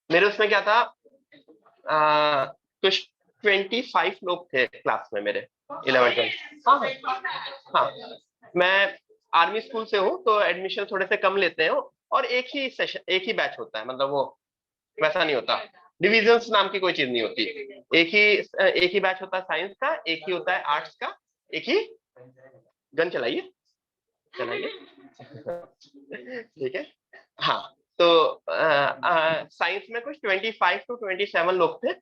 मेरे उसमें क्या था, कुछ 25 लोग थे क्लास में मेरे, 11 हाँ हाँ। मैं आर्मी स्कूल से हूँ तो एडमिशन थोड़े से कम लेते हैं, और एक ही सेशन, एक ही बैच होता है, मतलब वो वैसा नहीं होता, डिविजन्स नाम की कोई चीज नहीं होती। एक ही बैच होता है साइंस का, एक ही होता है आर्ट्स का, एक ही। गन चलाइए, चलाइए। ठीक है। हाँ, तो साइंस में कुछ 25 to 27 लोग थे।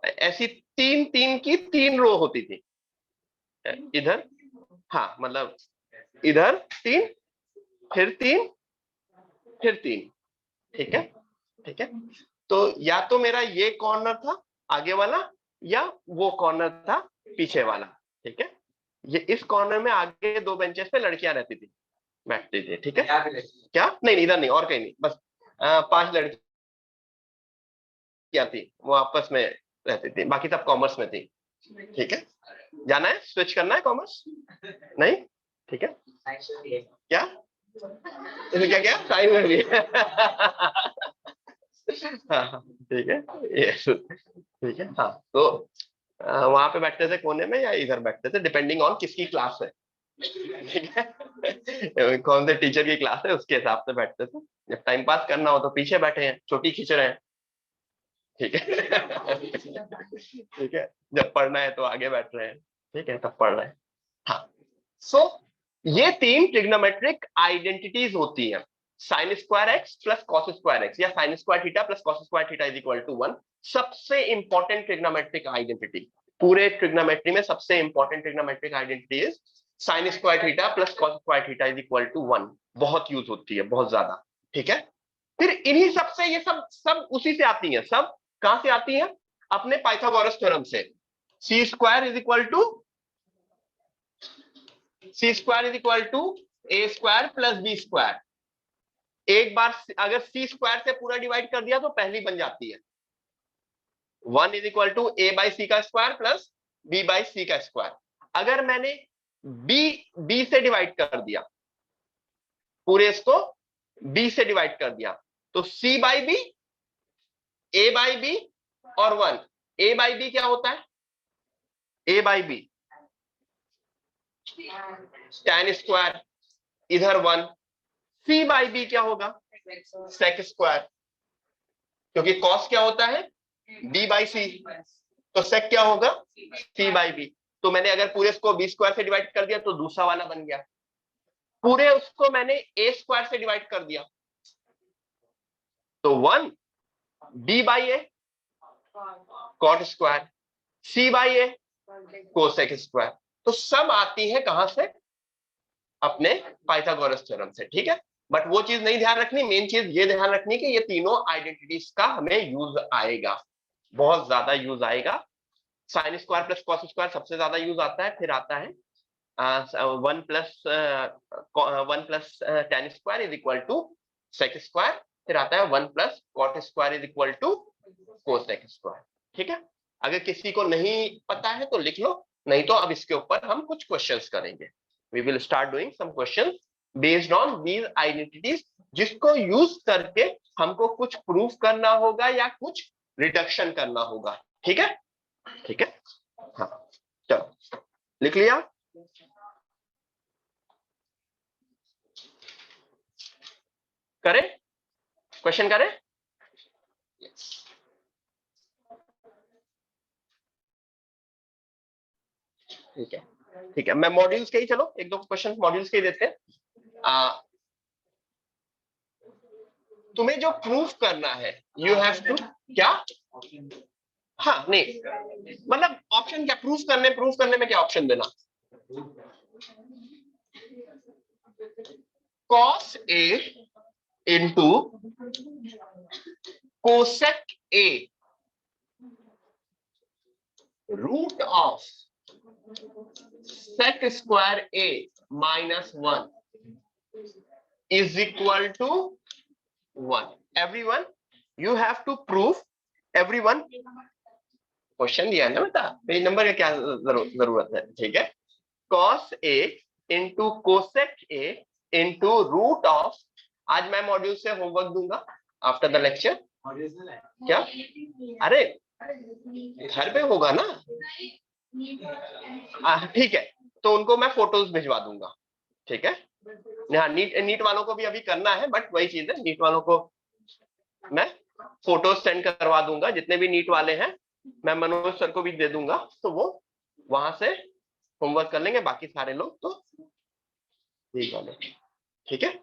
ऐसी तीन तीन की तीन रो होती थी इधर। हाँ मतलब इधर तीन, फिर तीन, फिर तीन। ठीक है, ठीक है। तो या तो मेरा ये कॉर्नर था आगे वाला, या वो कॉर्नर था पीछे वाला। ठीक है। ये इस कॉर्नर में आगे दो बेंचेस पे लड़कियां रहती थी, बैठती थी। ठीक है। क्या? नहीं नहीं, इधर नहीं, और कहीं नहीं, बस 5 लड़कियां थी, वो आपस में रहती थी, बाकी सब कॉमर्स में थी। ठीक है। जाना है, स्विच करना है कॉमर्स? नहीं? ठीक है। क्या? इसमें क्या क्या साइंस में भी? हाँ, ठीक है। ये ठीक है। हाँ, तो वहां पे बैठते थे कोने में, या इधर बैठते थे, डिपेंडिंग ऑन किसकी क्लास है। ठीक है। कौन से टीचर की क्लास है उसके हिसाब से बैठते थे। जब टाइम पास करना हो तो पीछे बैठे हैं, चोटी खींच रहे हैं। ठीक है। ठीक है। जब पढ़ना है तो आगे बैठ रहे हैं। ठीक है, तब पढ़ रहे हैं। हाँ। सो ये तीन ट्रिग्नोमेट्रिक आइडेंटिटीज होती हैं, sine square x plus cos square x, या sine square theta plus cos square theta is equal to 1। सबसे इंपॉर्टेंट ट्रिग्नोमेट्रिक आइडेंटिटी, पूरे ट्रिग्नोमेट्री में सबसे important trigonometric identity is sine square theta plus cos square theta is equal to 1। बहुत use होती है, बहुत ज्यादा। ठीक है। फिर इन्हीं सब से, ये सब सब उसी से आती है, सब कहां से आती है? अपने पाइथागोरस थ्योरम से। C square is equal to A square plus B square. एक बार अगर सी स्क्वायर से पूरा डिवाइड कर दिया तो पहली बन जाती है 1 is equal to A by C का square plus B by C का स्क्वायर। अगर मैंने बी से डिवाइड कर दिया, पूरे इसको बी से डिवाइड कर दिया, तो C by B, A by B और 1। ए बाई बी क्या होता है? A by B tan square, इधर 1। सी बाई बी क्या होगा? सेक स्क्वायर, क्योंकि कॉस क्या होता है? बी बाई सी, तो सेक क्या होगा? सी बाई बी। तो मैंने अगर पूरे इसको बी स्क्वायर से डिवाइड कर दिया तो दूसरा वाला बन गया। पूरे उसको मैंने ए स्क्वायर से डिवाइड कर दिया तो 1 b by a cot square, c by a cosec square. तो सब आती है कहां से? अपने पाइथागोरस थ्योरम से। ठीक है। बट वो चीज नहीं ध्यान रखनी, मेन चीज ये ध्यान रखनी कि ये तीनों आइडेंटिटीज का हमें यूज आएगा, बहुत ज्यादा यूज आएगा। Sine square plus cos square सबसे ज्यादा यूज आता है, फिर आता है 1 plus tan square is equal to sec square, फिर आता है 1 plus cot square is equal to cosec square. ठीक है। अगर किसी को नहीं पता है तो लिख लो, नहीं तो अब इसके ऊपर हम कुछ क्वेश्चंस करेंगे। We will start doing some questions based on these identities, जिसको यूज करके हमको कुछ प्रूफ करना होगा या कुछ रिडक्शन करना होगा। ठीक है, ठीक है। हाँ, चलो लिख लिया। करें क्वेश्चन, करें। ठीक है, ठीक है। मैं मॉड्यूल्स के ही, चलो एक दो क्वेश्चन मॉड्यूल्स के ही देते हैं। तुम्हें जो प्रूफ करना है, यू हैव टू क्या? हाँ, नहीं मतलब ऑप्शन क्या, प्रूफ करने में क्या ऑप्शन देना? cos A into cosec A root of sec square A minus 1 is equal to 1. Everyone, you have to prove, everyone, question दिया है ना बेटा, पेज नंबर का क्या जरूरत है? ठीक है। cos A into cosec A into root of, आज मैं मॉड्यूल से होमवर्क दूंगा आफ्टर द लेक्चर, क्या? अरे घर पे होगा ना। ठीक है, तो उनको मैं फोटोज भिजवा दूंगा। ठीक है, हाँ, नीट वालों को भी अभी करना है, बट वही चीज है, नीट वालों को मैं फोटोज सेंड करवा दूंगा। जितने भी नीट वाले हैं मैं मनोज सर को भी दे दूंगा, तो वो वहां से होमवर्क कर लेंगे, बाकी सारे लोग तो ठीक वाले। ठीक है,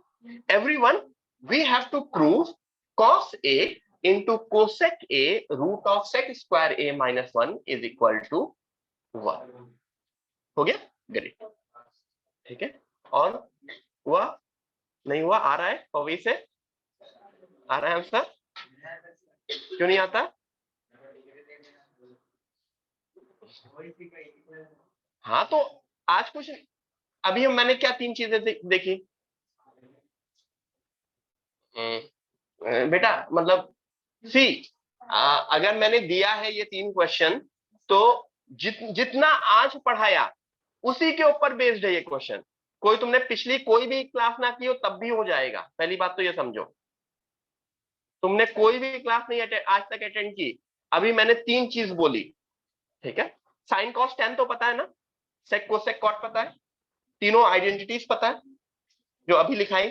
everyone, we have to prove cos a into cosec a root of sec square a minus 1 is equal to 1। हो गया? ग्रेट। ठीक है, और हुआ नहीं हुआ? आ रहा है पवी से? आ रहा है आंसर? क्यों नहीं आता? हाँ, तो आज कुछ अभी मैंने क्या 3 चीजें देखी बेटा, मतलब सी, अगर मैंने दिया है ये 3 क्वेश्चन, तो जितना आज पढ़ाया उसी के ऊपर बेस्ड है ये क्वेश्चन। कोई तुमने पिछली कोई भी क्लास ना की हो तब भी हो जाएगा, पहली बात तो ये समझो। तुमने कोई भी क्लास नहीं आज तक अटेंड की, अभी मैंने 3 चीज बोली। ठीक है, साइन कॉस टेन तो पता है ना, सेक कोसेक कॉट पता है, तीनों आइडेंटिटीज पता है जो अभी लिखाई,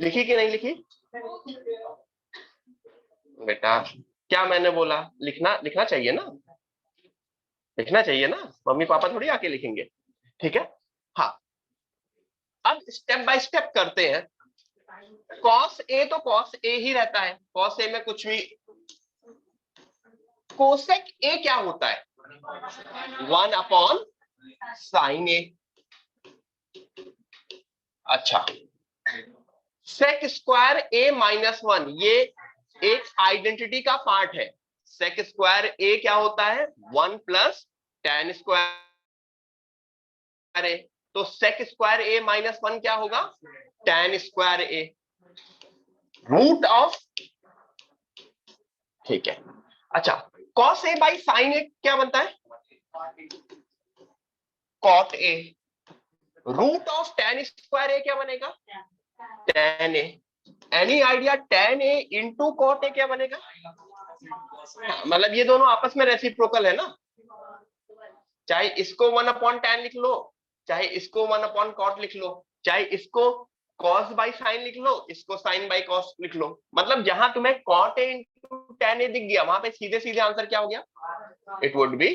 लिखी कि नहीं लिखी? बेटा क्या मैंने बोला, लिखना चाहिए ना, लिखना चाहिए ना, मम्मी पापा थोड़ी आके लिखेंगे। ठीक है, हाँ, अब स्टेप बाय स्टेप करते हैं। कॉस ए तो कॉस ए ही रहता है, कॉस ए में कुछ भी। कोसेक ए क्या होता है? 1 अपॉन साइन ए। अच्छा, सेक स्क्वायर ए माइनस 1, ये एक आइडेंटिटी का पार्ट है। सेक स्क्वायर ए क्या होता है? 1 प्लस टेन स्क्वायर ए। तो सेक स्क्वायर ए माइनस 1 क्या होगा? Tan square A root of. ठीक है, अच्छा, cos A by sine A क्या बनता है? Cot A. Root of tan square A क्या बनेगा? Tan A. Any idea tan A into cot A क्या बनेगा? मतलब ये दोनों आपस में रेसिप्रोकल है ना, चाहे इसको 1 अपॉन टेन लिख लो, चाहे इसको 1 अपॉन कॉट लिख लो, चाहे इसको कॉस बाई साइन लिख लो, इसको साइन बाई कॉस लिख लो। मतलब जहां तुम्हें कॉट ए इंटू टेन ए दिख गया, वहां पे सीधे सीधे आंसर क्या हो गया? It would be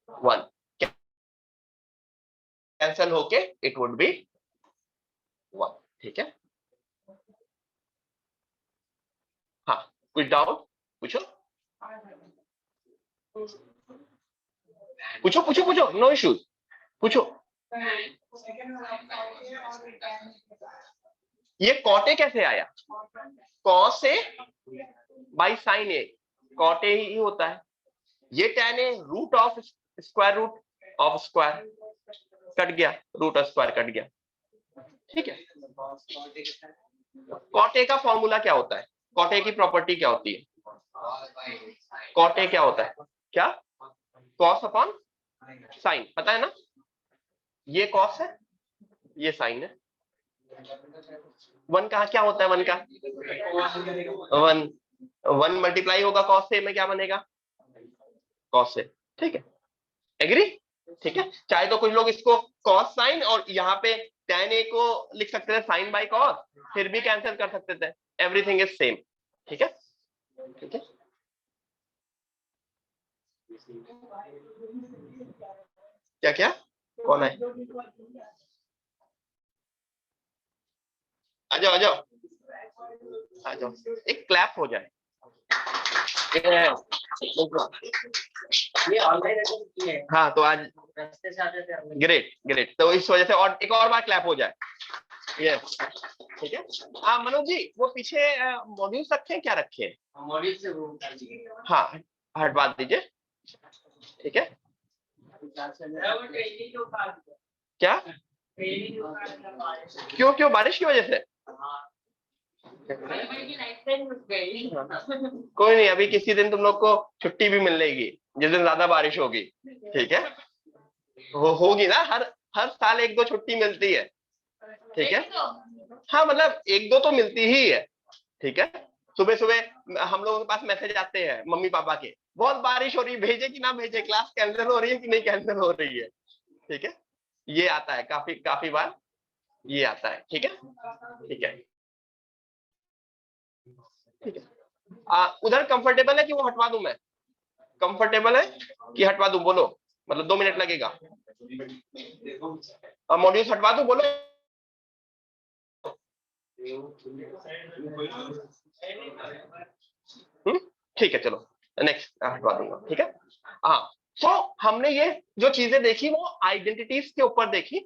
1। कैंसल होके इट वुड बी 1। ठीक है, हाँ, कुछ डाउट पूछो पूछो पूछो पूछो, नो इश्यूज, पूछो। ये कॉट ए कैसे आया? Cos A by sine A, cot A ही होता है। ये tan A root of square root of square, cut गया, रूट ऑफ स्क्वायर कट गया। ठीक है, कॉट ए का फॉर्मूला क्या होता है? कॉट ए की प्रॉपर्टी क्या होती है? कॉट ए क्या होता है? क्या? कॉस अपॉन साइन, पता है ना? ये कॉस है, ये साइन है। 1 का क्या होता है? 1 का 1 मल्टीप्लाई होगा कॉस से में, क्या बनेगा? कॉस से। ठीक है, एग्री? ठीक है, चाहे तो कुछ लोग इसको कॉस साइन और यहाँ पे टेन ए को लिख सकते थे साइन बाई कॉस, फिर भी कैंसिल कर सकते थे, एवरीथिंग इज सेम। ठीक है, ठीक है, क्या क्या? कौन है? आ जाओ आ जाओ आ जाओ, एक क्लैप हो जाए। ये ऑनलाइन, हाँ, तो आज ग्रेट ग्रेट, तो इस वजह से और एक और बार क्लैप हो जाए। यस, ठीक है। हाँ मनोज जी, वो पीछे मॉड्यूल्स रखे हैं, क्या रखे हैं? मॉड्यूल से हाँ, हटवा दीजिए। ठीक है, क्या? क्यों क्यों, बारिश की वजह से? कोई नहीं, अभी किसी दिन तुम लोग को छुट्टी भी मिलेगी, जिस दिन ज्यादा बारिश होगी। ठीक है, होगी ना, हर हर साल 1-2 छुट्टी मिलती है। ठीक है, हाँ, मतलब 1-2 तो मिलती ही है। ठीक है, सुबह सुबह हम लोगों के पास मैसेज आते हैं मम्मी पापा के, बहुत बारिश हो रही है, भेजे कि ना भेजे, क्लास कैंसिल हो रही है कि नहीं कैंसिल हो रही है। ठीक है, ये आता है काफी काफी बार, ये आता है। ठीक है, ठीक है, ठीक है। उधर कंफर्टेबल है कि वो हटवा दूं मैं? कंफर्टेबल है कि हटवा दूं? बोलो, मतलब 2 मिनट लगेगा। मॉड्यूल्स हटवा दूं? बोलो। ठीक है, चलो नेक्स्ट हटवा दूंगा। ठीक है, हाँ। तो हमने ये जो चीजें देखी वो आइडेंटिटीज के ऊपर देखी।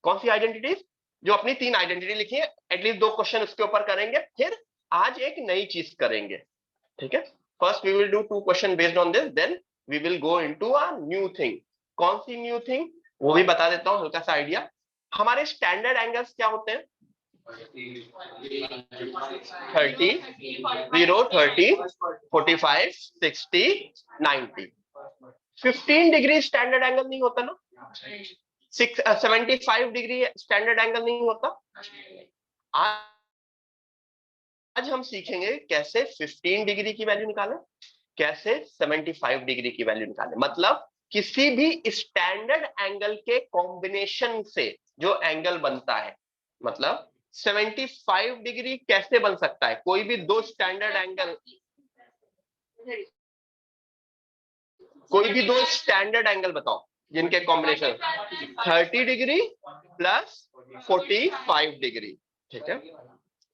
कौन सी आइडेंटिटीज? जो अपनी 3 आइडेंटिटी लिखी है, एटलीस्ट 2 क्वेश्चन उसके ऊपर करेंगे, फिर आज एक नई चीज करेंगे। ठीक है, first we will do 2 question based on this, then we will go into a new thing. कौन सी न्यू थिंग वो भी बता देता हूँ, हल्का सा आइडिया। हमारे स्टैंडर्ड एंगल्स क्या होते हैं? 30, 0, 30, 45, 60, 90। 15 डिग्री स्टैंडर्ड एंगल नहीं होता ना? 75 डिग्री स्टैंडर्ड एंगल नहीं होता? आज हम सीखेंगे कैसे 15 डिग्री की वैल्यू निकालें, कैसे 75 डिग्री की वैल्यू निकालें। मतलब किसी भी स्टैंडर्ड एंगल के कॉम्बिनेशन से जो एंगल बनता है, मतलब 75 डिग्री कैसे बन सकता है? कोई भी 2 स्टैंडर्ड एंगल, कोई भी 2 स्टैंडर्ड एंगल बताओ जिनके कॉम्बिनेशन 30 डिग्री प्लस 45 डिग्री। ठीक है,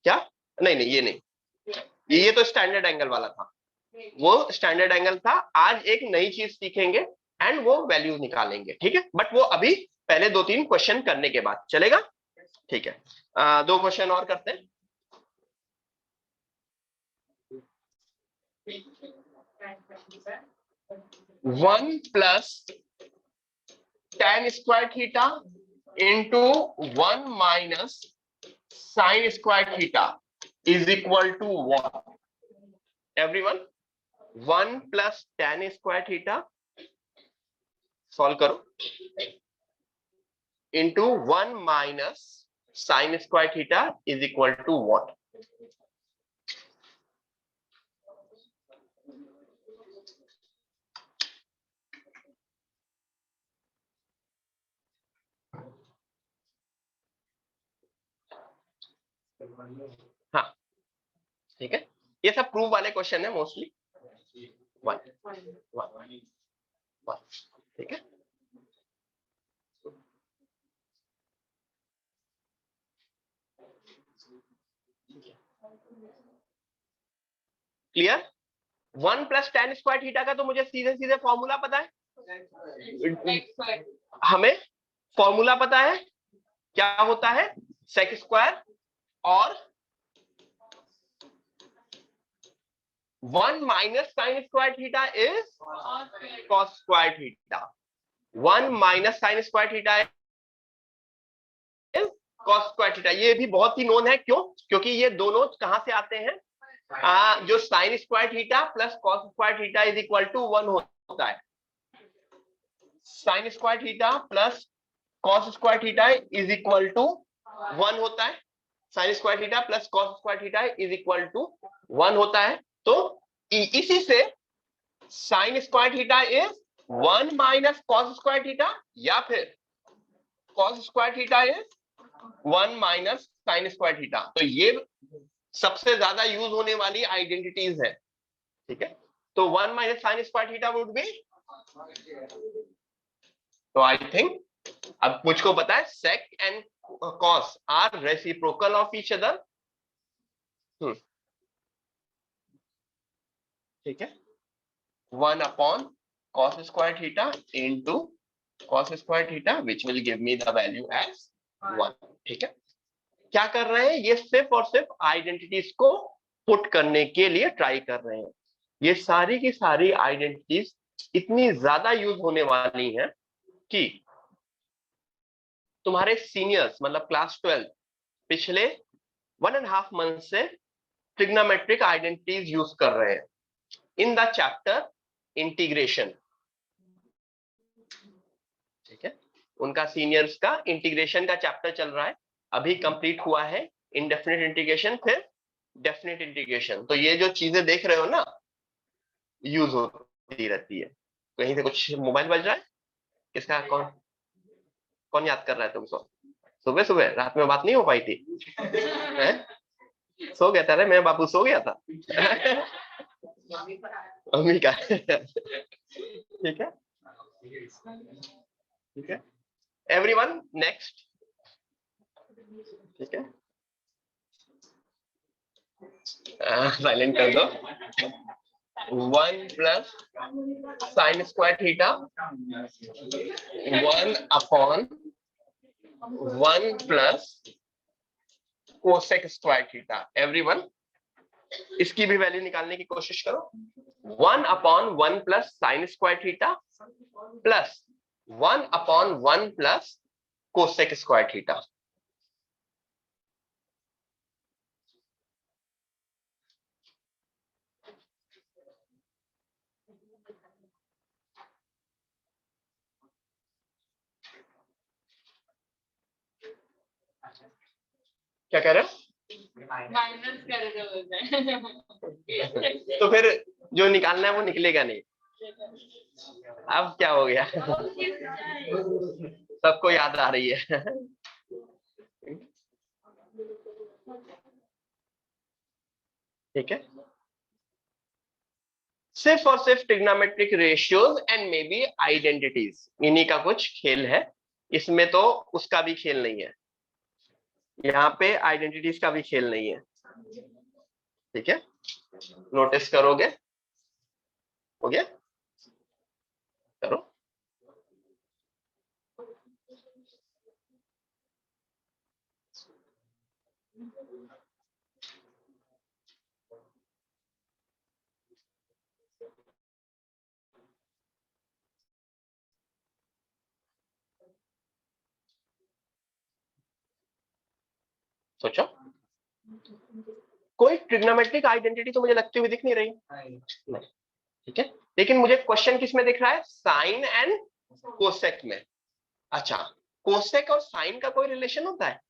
क्या? नहीं नहीं, ये नहीं, ये तो स्टैंडर्ड एंगल वाला था, वो स्टैंडर्ड एंगल था। आज एक नई चीज सीखेंगे एंड वो वैल्यू निकालेंगे। ठीक है, बट वो अभी पहले 2-3 क्वेश्चन करने के बाद चलेगा। ठीक है, 2 क्वेश्चन और करते हैं। One plus tan square theta into 1 minus sine square theta is equal to what? Everyone, 1 plus tan square theta solve करो into 1 minus sine square theta is equal to what? हाँ, ठीक है, ये सब प्रूव वाले क्वेश्चन है mostly. 1 1 1। ठीक है, clear? 1 plus tan square theta का तो मुझे सीधे सीधे फॉर्मूला पता है। हमें फॉर्मूला पता है क्या होता है? सेक स्क्वायर और 1 minus sine square theta is cos square theta. 1 minus sine square theta is cos square theta. ये भी बहुत ही नोन है। क्यों? क्योंकि ये दोनों कहां से आते हैं? जो sine square theta plus cos square theta is equal to 1 होता है। Sine square theta plus cos square theta is equal to 1 होता है। Sine square theta plus cos square theta is equal to 1 होता है। तो इसी से sine square theta is 1 minus cos square theta, या फिर cos square theta is 1 minus sine square theta. तो ये सबसे ज्यादा यूज होने वाली आइडेंटिटीज है। ठीक है, तो 1 minus sine square theta would be, तो आई थिंक अब मुझको पता है sec and cos are reciprocal of each other. ठीक है, 1 upon cos square theta into cos square theta which will give me the value as 1। ठीक है, क्या कर रहे हैं? ये सिर्फ और सिर्फ आइडेंटिटीज को पुट करने के लिए ट्राई कर रहे हैं। ये सारी की सारी आइडेंटिटीज इतनी ज्यादा यूज होने वाली हैं कि तुम्हारे सीनियर्स मतलब क्लास 12 पिछले 1.5 मंथ से ट्रिग्नोमेट्रिक आइडेंटिटीज यूज कर रहे हैं इन द चैप्टर इंटीग्रेशन। ठीक है, उनका सीनियर्स का इंटीग्रेशन का चैप्टर चल रहा है, अभी कंप्लीट हुआ है इंडेफिनिट इंटीग्रेशन, फिर डेफिनेट इंटीग्रेशन। तो ये जो चीजें देख रहे हो ना, यूज होती रहती है। कहीं से कुछ मोबाइल बज रहा है, किसका? कौन कौन याद कर रहा है तुमको? सुबह सुबह रात में बात नहीं हो पाई थी? हैं? सो गया था रे, मैं बापू सो गया था। मम्मी का। ठीक है, ठीक है। Everyone next. ठीक है, साइलेंट कर दो। 1 plus sine square theta 1 upon 1 plus cosec square theta. Everyone इसकी भी वैल्यू निकालने की कोशिश करो। 1 upon 1 plus sine square theta plus 1 upon 1 plus cosec square theta. क्या कह रहे हो? माइनस कर दो। तो फिर जो निकालना है वो निकलेगा नहीं। अब क्या हो गया? सबको याद आ रही है। ठीक है, सिर्फ और सिर्फ trigonometric ratios and may be identities, इन्हीं का कुछ खेल है। इसमें तो उसका भी खेल नहीं है, यहाँ पे आइडेंटिटीज का भी खेल नहीं है। ठीक है, नोटिस करोगे? हो गया? करो। सोचो, कोई ट्रिग्नोमेट्रिक आइडेंटिटी तो मुझे लगती हुई दिख नहीं रही। नहीं। ठीक है, लेकिन मुझे क्वेश्चन किस में दिख रहा है? साइन एंड कोसेक में। अच्छा, कोसेक और साइन का कोई रिलेशन होता है?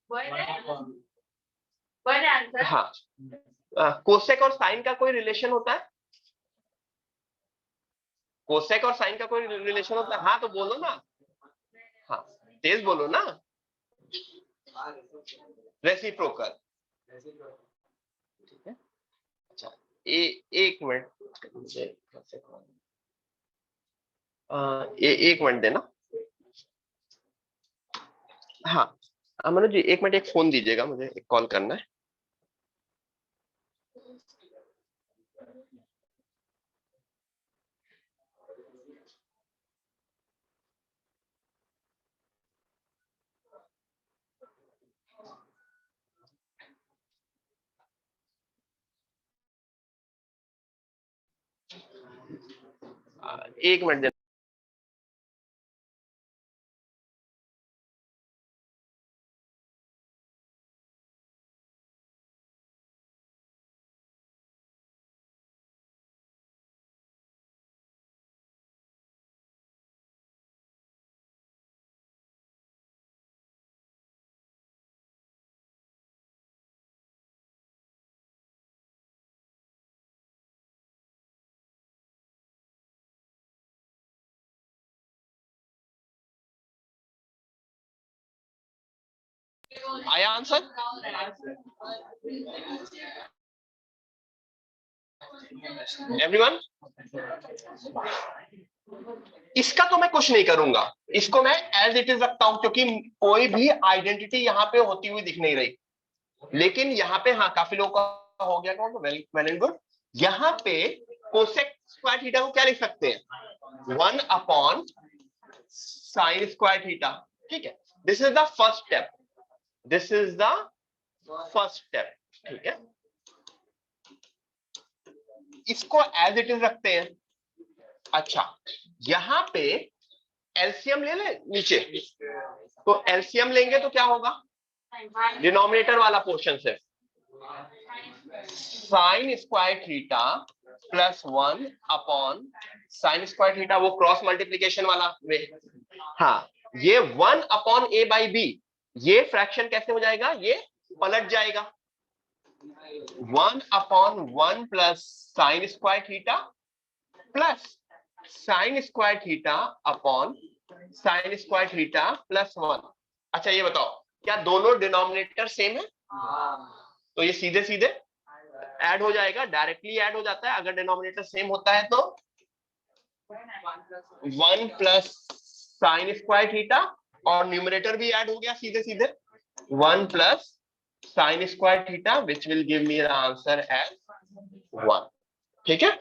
हाँ, कोसेक और साइन का कोई रिलेशन होता है? कोसेक और साइन का कोई रिलेशन होता है? हाँ तो बोलो ना, हाँ तेज बोलो ना। रेसिप्रोकल। ठीक है, अच्छा एक मिनट मुझे एक मिनट देना। हाँ मनोज जी, एक मिनट, एक फोन दीजिएगा, मुझे एक कॉल करना है। एक मिनट देना। आया आंसर? एवरीवन, इसका तो मैं कुछ नहीं करूंगा, इसको मैं एज इट इज रखता हूं, क्योंकि कोई भी आइडेंटिटी यहाँ पे होती हुई दिख नहीं रही। लेकिन यहाँ पे हाँ काफी लोगों का हो गया, वेल एंड गुड। यहाँ पे कोसेक स्क्वायर थीटा को क्या लिख सकते हैं? 1 अपॉन साइन स्क्वायर थीटा। ठीक है, this is the first step, this is the first step. ठीक है, इसको एज इट इज रखते हैं। अच्छा, यहां पे एलसीएम ले ले नीचे, तो एलसीएम लेंगे तो क्या होगा? डिनोमिनेटर वाला पोर्शन से sine square theta plus 1 upon sign square theta, वो क्रॉस मल्टीप्लीकेशन वाला वे। हाँ, ये 1 अपॉन ए बाई बी, ये फ्रैक्शन कैसे हो जाएगा? ये पलट जाएगा। 1/1 plus sine square theta plus sine square theta upon sine square theta plus 1। अच्छा ये बताओ, क्या दोनों डिनोमिनेटर सेम है? तो ये सीधे सीधे ऐड हो जाएगा, डायरेक्टली ऐड हो जाता है अगर डिनोमिनेटर सेम होता है तो। 1 प्लस साइन स्क्वायर थीटा और न्यूमरेटर भी ऐड हो गया सीधे सीधे, 1 plus sine square theta which will give me the answer as 1। ठीक है,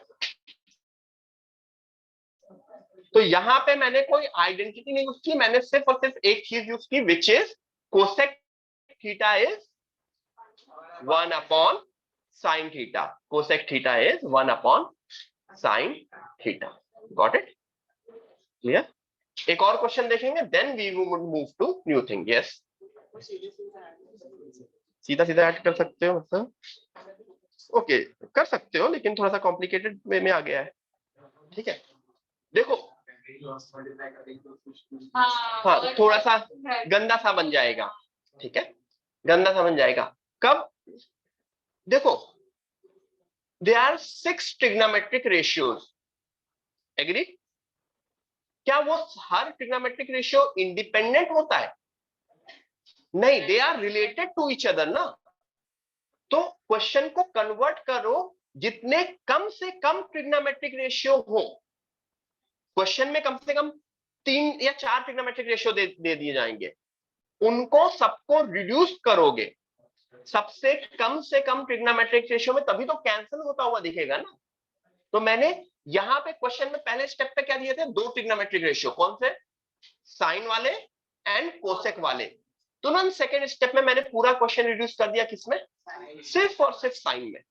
तो यहां पे मैंने कोई आइडेंटिटी नहीं यूज की, मैंने सिर्फ और सिर्फ एक चीज यूज की which is cosec theta is 1 upon sine theta, cosec theta is 1 upon sine theta. Got it? Clear? एक और क्वेश्चन देखेंगे, then we would move to new thing. Yes, सीधा सीधा ऐड कर सकते हो मतलब, ओके कर सकते हो, लेकिन थोड़ा सा कॉम्प्लिकेटेड वे में आ गया है। ठीक है, देखो हाँ थोड़ा सा गंदा सा बन जाएगा। ठीक है, गंदा सा बन जाएगा कब? देखो, there are 6 trigonometric ratios, agree? क्या वो हर ट्रिग्नोमेट्रिक रेशियो इंडिपेंडेंट होता है? नहीं, they are related to each other ना। तो क्वेश्चन को कन्वर्ट करो, जितने कम से कम ट्रिग्नोमेट्रिक रेशियो हो, क्वेश्चन में कम से कम 3 या 4 ट्रिग्नोमेट्रिक रेशियो दे दिए जाएंगे, उनको सबको रिड्यूस करोगे सबसे कम से कम ट्रिग्नोमेट्रिक रेशियो में, तभी तो कैंसिल होता हुआ दिखेगा ना। तो मैंने यहां पे क्वेश्चन में पहले स्टेप पे क्या दिए थे? 2 ट्रिग्नोमेट्रिक रेशियो, कौन से? साइन वाले एंड कोसेक वाले। तुरंत सेकेंड स्टेप में मैंने पूरा क्वेश्चन रिड्यूस कर दिया किसमें? सिर्फ और सिर्फ साइन में।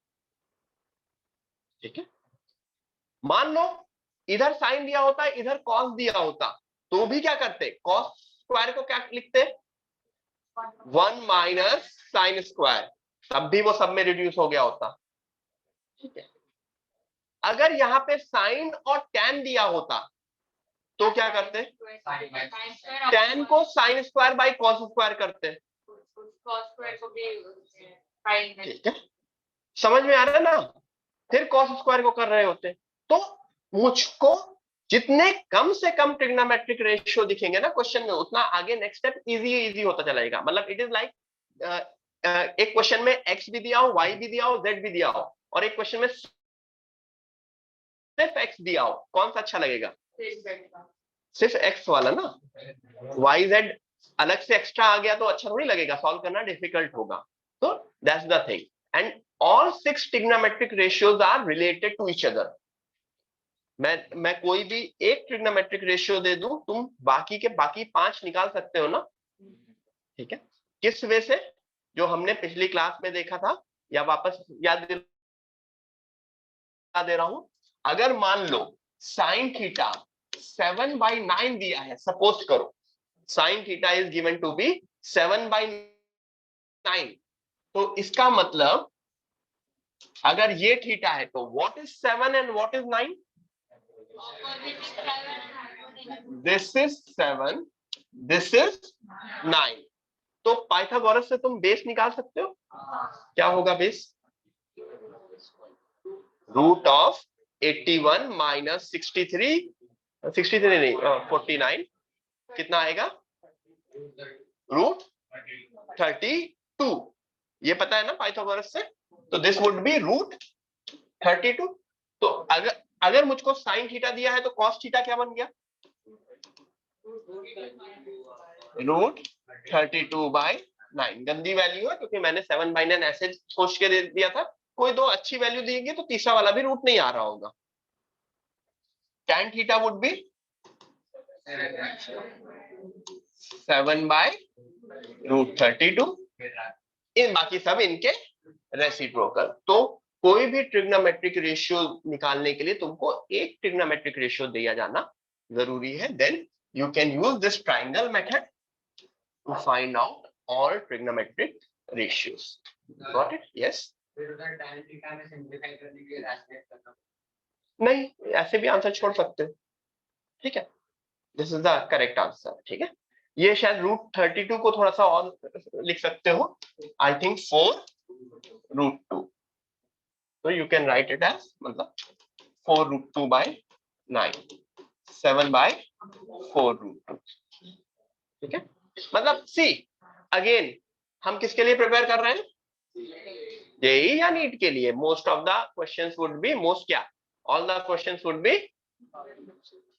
ठीक है, मान लो इधर साइन दिया होता, इधर कॉस दिया होता, तो भी क्या करते? कॉस स्क्वायर को क्या लिखते? 1 माइनस साइन स्क्वायर, तब भी वो सब में रिड्यूस हो गया होता। ठीक है, अगर यहां पे साइन और टैन दिया होता तो क्या करते? टैन को sine square by cos square करते। ठीक है, समझ में आ रहा है ना? फिर कॉस स्क्वायर को कर रहे होते। तो मुझको जितने कम से कम ट्रिग्नोमेट्रिक रेशियो दिखेंगे ना क्वेश्चन में, उतना आगे नेक्स्ट स्टेप इजी इजी होता चलेगा। मतलब इट इज लाइक एक क्वेश्चन में एक्स भी दिया हो, वाई भी दिया हो, जेड भी दिया हो, और एक क्वेश्चन में सिर्फ एक्स दिया हो, कौन सा अच्छा लगेगा? सिर्फ एक्स वाला ना। वाई जेड अलग से एक्स्ट्रा आ गया तो अच्छा थोड़ी लगेगा, सॉल्व करना डिफिकल्ट होगा। तो that's the thing, and all 6 trigonometric ratios are related to each other. मैं कोई भी एक ट्रिग्नोमेट्रिक रेशियो दे दूं, तुम बाकी के बाकी 5 निकाल सकते हो ना। ठीक है, किस वे से? जो हमने पिछली क्लास में देखा था, या वापस याद दिला दे रहा हूं। अगर मान लो साइन थीटा 7/9 दिया है, सपोज करो sine theta is given to be 7/9, तो इसका मतलब अगर ये थीटा है तो what is 7 and what is 9? This is 7, this is 9। तो पाइथागोरस से तुम बेस निकाल सकते हो। क्या होगा बेस? रूट ऑफ 81 माइनस 63 नहीं 49, कितना आएगा? रूट 32। ये पता है ना पाइथागोरस से, तो दिस वुड बी रूट 32। तो अगर मुझको साइन थीटा दिया है तो कॉस थीटा क्या बन गया? रूट 32/9। गंदी वैल्यू है क्योंकि मैंने 7/9 ऐसे सोच के दे दिया था। कोई दो अच्छी वैल्यू देंगे तो तीसरा वाला भी रूट नहीं आ रहा होगा। tan theta would B 7/√32। इन बाकी सब इनके रेसिप्रोकल। तो कोई भी ट्रिग्नोमेट्रिक रेशियो निकालने के लिए तुमको एक ट्रिग्नोमेट्रिक रेशियो दिया जाना जरूरी है। Then you can use this triangle method to find out all trigonometric ratios. Got it? Yes. नहीं, ऐसे भी आंसर छोड़ सकते हो। ठीक है, this is the correct answer. ठीक है, ये शायद रूट 32 को थोड़ा सा और लिख सकते हो। आई थिंक 4 √2, तो you can write it as मतलब 4√2/9, 7/4√2। ठीक है, मतलब सी अगेन हम किसके लिए प्रिपेयर कर रहे हैं? जेई या नीट के लिए। Most of the questions would be क्या, all the questions would be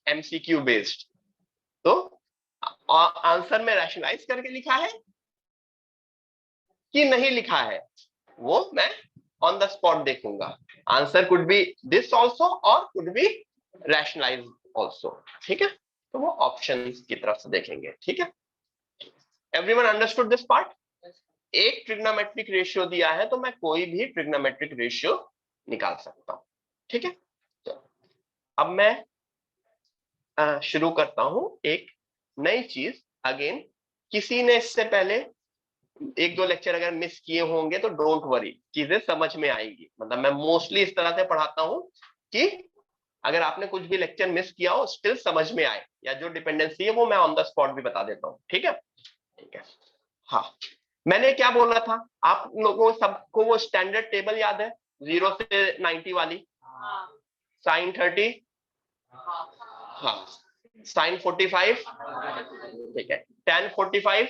MCQ based. तो आंसर में रैशनलाइज करके लिखा है कि नहीं लिखा है, वो मैं ऑन द स्पॉट देखूंगा। Answer could be this also और कुड बी रैशनलाइज ऑल्सो। ठीक है, तो वो ऑप्शंस की तरफ से देखेंगे। ठीक है, एवरीवन अंडरस्टूड दिस पार्ट? एक ट्रिग्नोमेट्रिक रेशियो दिया है तो मैं कोई भी ट्रिग्नोमेट्रिक रेशियो निकाल सकता हूं। ठीक है, तो अब मैं शुरू करता हूं एक नई चीज। अगेन किसी ने इससे पहले एक दो लेक्चर अगर मिस किए होंगे तो डोंट वरी, चीजें समझ में आएगी। मतलब मैं मोस्टली इस तरह से पढ़ाता हूं कि अगर आपने कुछ भी लेक्चर मिस किया हो स्टिल समझ में आए, या जो डिपेंडेंसी है वो मैं ऑन द स्पॉट भी बता देता हूँ। ठीक है, ठीक है। हाँ, मैंने क्या बोला था, आप लोगों सबको वो स्टैंडर्ड टेबल याद है 0 से 90 वाली? साइन 30, हाँ, साइन 45, ठीक है, tan 45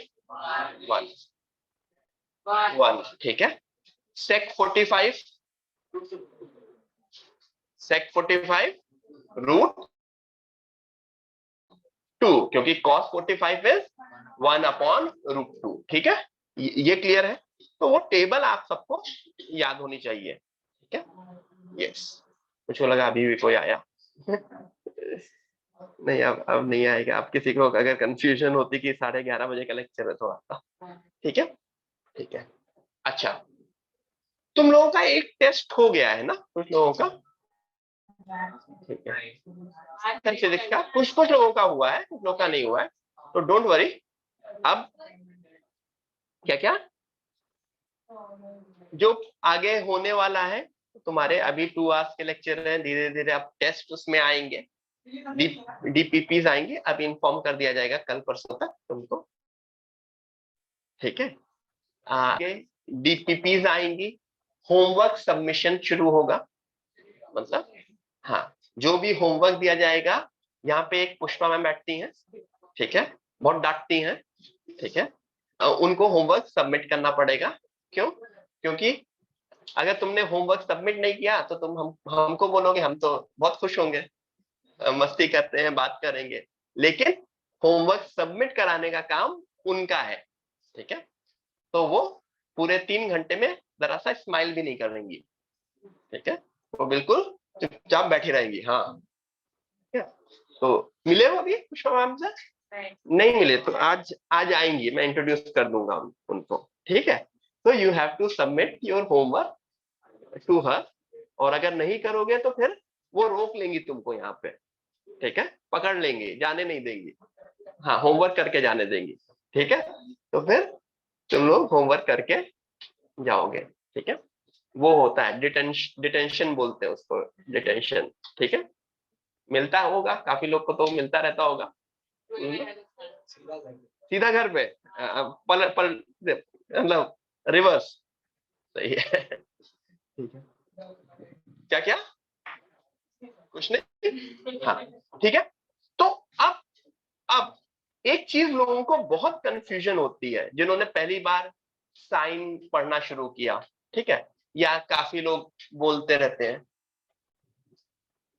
1, ठीक है, sec 45 √2, क्योंकि cos 45 इज 1/√2। ठीक है, ये क्लियर है? तो वो टेबल आप सबको याद होनी चाहिए। ठीक है, यस। मुझे लगा अभी भी कोई आया नहीं, अब नहीं आएगा। अब किसी को अगर कंफ्यूजन होती कि 11:30 बजे का लेक्चर है थोड़ा सा। ठीक है, ठीक है। अच्छा, तुम लोगों का एक टेस्ट हो गया है ना, कुछ लोगों का? ठीक है, फिजिक्स का कुछ लोगों का हुआ है, कुछ लोगों का नहीं हुआ है, तो डोंट वरी। अब क्या क्या जो आगे होने वाला है, तुम्हारे अभी 2 आवर्स के लेक्चर हैं, धीरे धीरे अब टेस्ट उसमें आएंगे, डीपीपीज आएंगे। अब इन्फॉर्म कर दिया जाएगा कल परसों तक तुमको। ठीक है, आगे डीपीपीज आएंगी, होमवर्क सबमिशन शुरू होगा। मतलब हाँ, जो भी होमवर्क दिया जाएगा, यहाँ पे एक पुष्पा मैम बैठती हैं, ठीक है, बहुत डांटती हैं। ठीक है, उनको होमवर्क सबमिट करना पड़ेगा। क्यों? क्योंकि अगर तुमने होमवर्क सबमिट नहीं किया तो तुम हमको बोलोगे, हम तो बहुत खुश होंगे, मस्ती करते हैं, बात करेंगे, लेकिन होमवर्क सबमिट कराने का काम उनका है। ठीक है, तो वो पूरे 3 घंटे में जरा सा स्माइल भी नहीं करेंगी। ठीक है, वो बिल्कुल चुपचाप बैठी रहेंगी। हाँ, तो मिले हो अभी पुष्पा मैम से? नहीं मिले तो आज आज आएंगी, मैं इंट्रोड्यूस कर दूंगा उनको। ठीक है, तो you have to submit your homework to her, और अगर नहीं करोगे तो फिर वो रोक लेंगी तुमको यहाँ पे। ठीक है, पकड़ लेंगे, जाने नहीं देंगी। हाँ, होमवर्क करके जाने देंगी। ठीक है, तो फिर तुम लोग होमवर्क करके जाओगे। ठीक है, वो होता है डिटेंशन बोलते हैं उसको, डिटेंशन। ठीक है, मिलता होगा काफी लोग को, तो मिलता रहता होगा। सीधा घर पे पल पल मतलब रिवर्स। सही है। ठीक है, क्या क्या कुछ नहीं। हाँ, ठीक है। तो अब एक चीज लोगों को बहुत कंफ्यूजन होती है, जिन्होंने पहली बार साइन पढ़ना शुरू किया, ठीक है, या काफी लोग बोलते रहते हैं।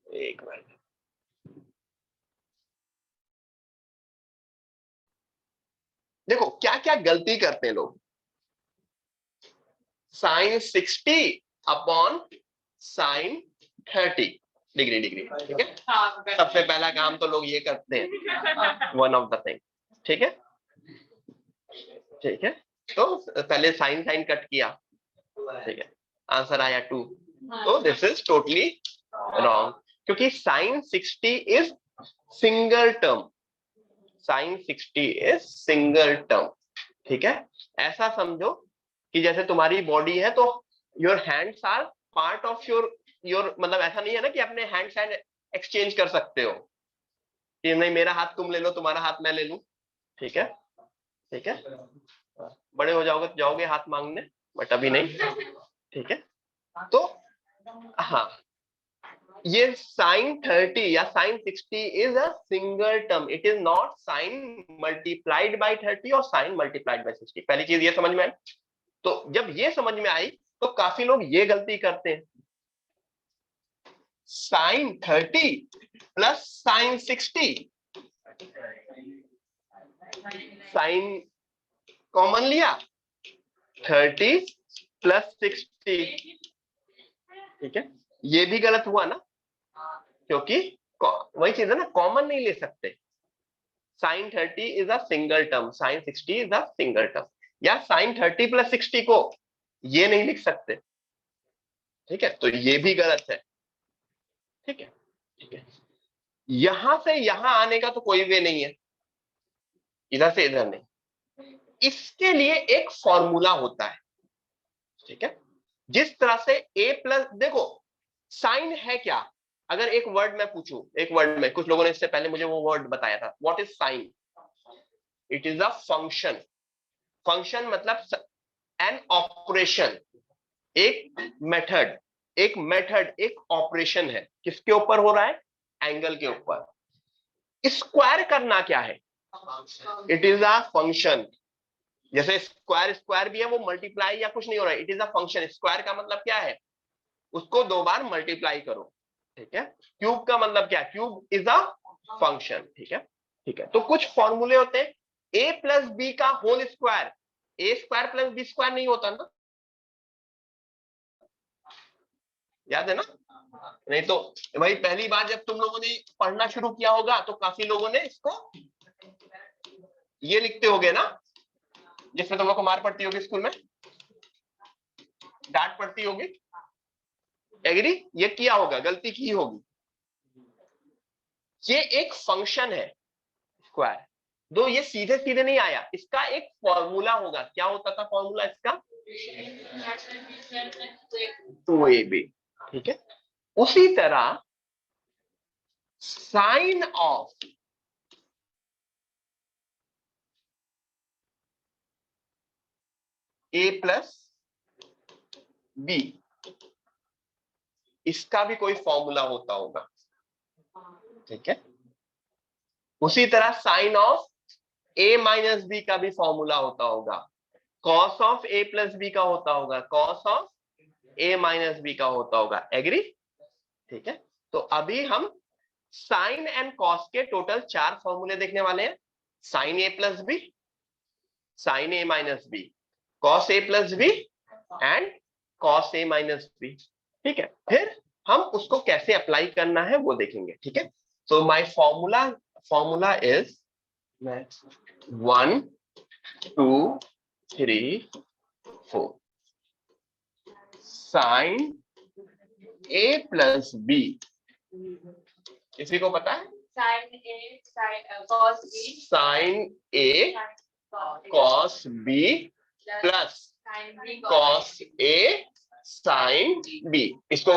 एक मिनट, देखो क्या क्या गलती करते हैं लोग। Sine 60/sin 30 degree. ठीक है, सबसे पहला काम तो लोग ये करते हैं, वन ऑफ द थिंग। ठीक है, ठीक है, तो पहले साइन साइन कट किया, ठीक है, आंसर आया 2। तो दिस इज टोटली रॉन्ग, क्योंकि sine 60 is single term. Sine 60 is single term. ठीक है, ऐसा समझो कि जैसे तुम्हारी बॉडी है, तो your hands are part of your मतलब ऐसा नहीं है ना कि अपने हैंड्स हैंड एक्सचेंज कर सकते हो कि नहीं मेरा हाथ तुम ले लो, तुम्हारा हाथ मैं ले लूं। ठीक है, ठीक है, बड़े हो जाओगे तो जाओगे हाथ मांगने, बट अभी नहीं, ठीक है। तो हाँ, ये sin 30 या sin 60 is a single term, it is not sin multiplied by 30 और sin मल्टीप्लाइड बाई 60। पहली चीज ये समझ में आई। तो जब ये समझ में आई तो काफी लोग ये गलती करते हैं, sin 30 plus sin 60, sin common लिया, 30 प्लस 60, ठीक है। ये भी गलत हुआ ना, क्योंकि वही चीज है ना, कॉमन नहीं ले सकते। sin 30 is a single term, sin 60 is a single term, या sin 30 प्लस 60 को ये नहीं लिख सकते, ठीक है। तो ये भी गलत है, ठीक है, ठीक है। यहां से यहां आने का तो कोई वे नहीं है, इधर से इधर नहीं। इसके लिए एक फॉर्मूला होता है, ठीक है। जिस तरह से a प्लस, देखो साइन है क्या, अगर एक वर्ड मैं पूछूं, एक वर्ड में, कुछ लोगों ने इससे पहले मुझे वो वर्ड बताया था, what is sign? It is a function. Function मतलब एन ऑपरेशन, एक मेथड, एक ऑपरेशन है, किसके ऊपर हो रहा है? एंगल के ऊपर। स्क्वायर करना क्या है? It is a function. जैसे स्क्वायर स्क्वायर भी है, वो मल्टीप्लाई या कुछ नहीं हो रहा है, it is a function. Square का मतलब क्या है? उसको 2 बार मल्टीप्लाई करो, ठीक है। क्यूब का मतलब क्या? क्यूब इज अ फंक्शन, ठीक है, ठीक है। तो कुछ फॉर्मूले होते हैं, ए प्लस बी का होल स्क्वायर, ए स्क्वायर प्लस बी स्क्वायर नहीं होता ना, याद है ना? नहीं तो भाई पहली बार जब तुम लोगों ने पढ़ना शुरू किया होगा तो काफी लोगों ने इसको ये लिखते होगे ना, जिसमें तुम लोग को मार पड़ती होगी स्कूल में, डांट पड़ती होगी, एग्री? ये किया होगा, गलती की होगी। ये एक फंक्शन है स्क्वायर, दो ये सीधे सीधे नहीं आया, इसका एक फॉर्मूला होगा। क्या होता था फॉर्मूला इसका? 2ab, ठीक है। उसी तरह sine of a plus b, इसका भी कोई फॉर्मूला होता होगा, ठीक है। उसी तरह sine of a minus b का भी फॉर्मूला होता होगा, cos of a plus b का होता होगा, cos of a minus b का होता होगा, एग्री? ठीक है। तो अभी हम साइन एंड कॉस के टोटल 4 फॉर्मूले देखने वाले हैं, sine a plus b, sine a minus b, cos a plus b and cos a minus b, ठीक है। फिर हम उसको कैसे अप्लाई करना है वो देखेंगे, ठीक है। So my formula is 1 2 3 4, sine a plus b, किसी को पता है? Sine a cos b plus cos a sine b. इसको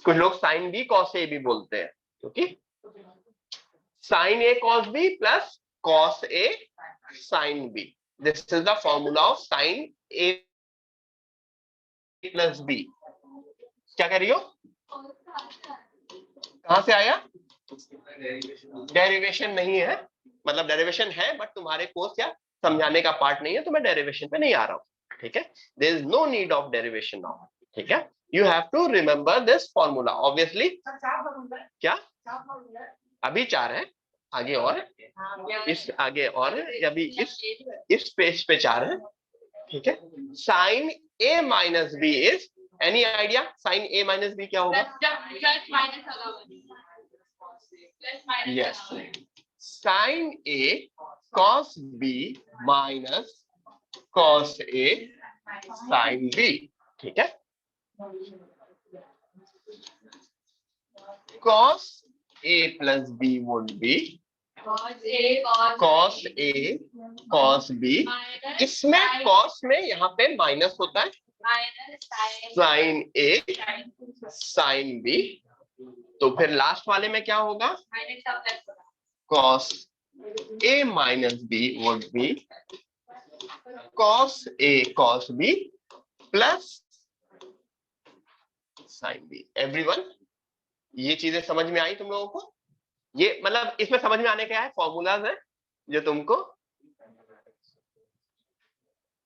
कुछ लोग साइन बी कॉस ए भी बोलते हैं, क्योंकि sine a cos b plus cos a sine b, this is the formula of sine a plus b. क्या कह रही हो? कहां से आया? डेरिवेशन नहीं है, मतलब डेरिवेशन है बट तुम्हारे कोर्स या समझाने का पार्ट नहीं है, तो मैं डेरिवेशन पे नहीं आ रहा हूं, ठीक है। There is no need of derivation now, ठीक है। You have to remember this formula obviously. क्या? अभी 4 है, आगे और इस आगे और अभी इस पेज पे 4 है, ठीक है। Sine a minus b is, any idea sine a minus b क्या होगा? Yes, sine a cos b minus cos a sine b, ठीक है। Cos a plus b would be cos a cos b, इसमें cos में यहाँ पे minus होता है, साइन ए साइन बी। तो फिर लास्ट वाले में क्या होगा? Cos a minus b would be cos a cos b plus sine b. Everyone, ये चीजें समझ में आई तुम लोगों को? ये मतलब इसमें समझ में आने क्या है, फॉर्मूलाज है जो तुमको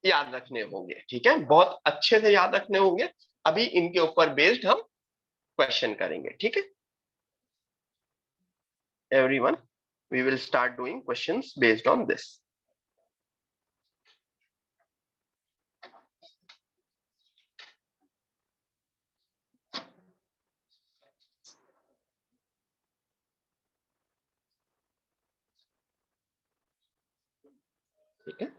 याद रखने होंगे। ठीक है, बहुत अच्छे से याद रखने होंगे। अभी इनके ऊपर बेस्ड हम क्वेश्चन करेंगे। ठीक है everyone, we will start doing questions based on this. ठीक है,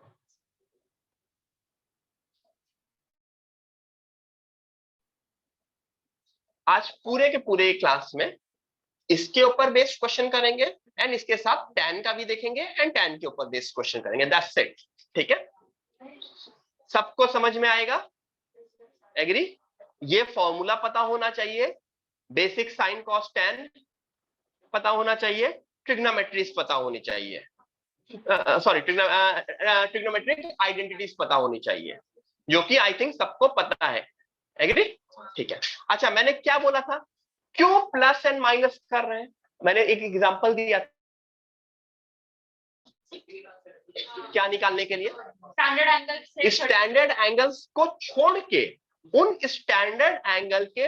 आज पूरे के पूरे क्लास में इसके ऊपर बेस्ड क्वेश्चन करेंगे एंड इसके साथ tan का भी देखेंगे एंड tan के ऊपर बेस्ड क्वेश्चन करेंगे। That's it. ठीक है, सबको समझ में आएगा? एग्री? ये फॉर्मूला पता होना चाहिए, बेसिक साइन कॉस tan पता होना चाहिए, ट्रिग्नोमेट्रीज पता होनी चाहिए, सॉरी ट्रिग्नोमेट्रिक आइडेंटिटीज पता होनी चाहिए, जो कि आई थिंक सबको पता है। एग्री? ठीक है। अच्छा, मैंने क्या बोला था, क्यों प्लस एंड माइनस कर रहे हैं? मैंने एक एग्जांपल दिया, क्या निकालने के लिए? स्टैंडर्ड एंगल्स को छोड़ के उन स्टैंडर्ड एंगल के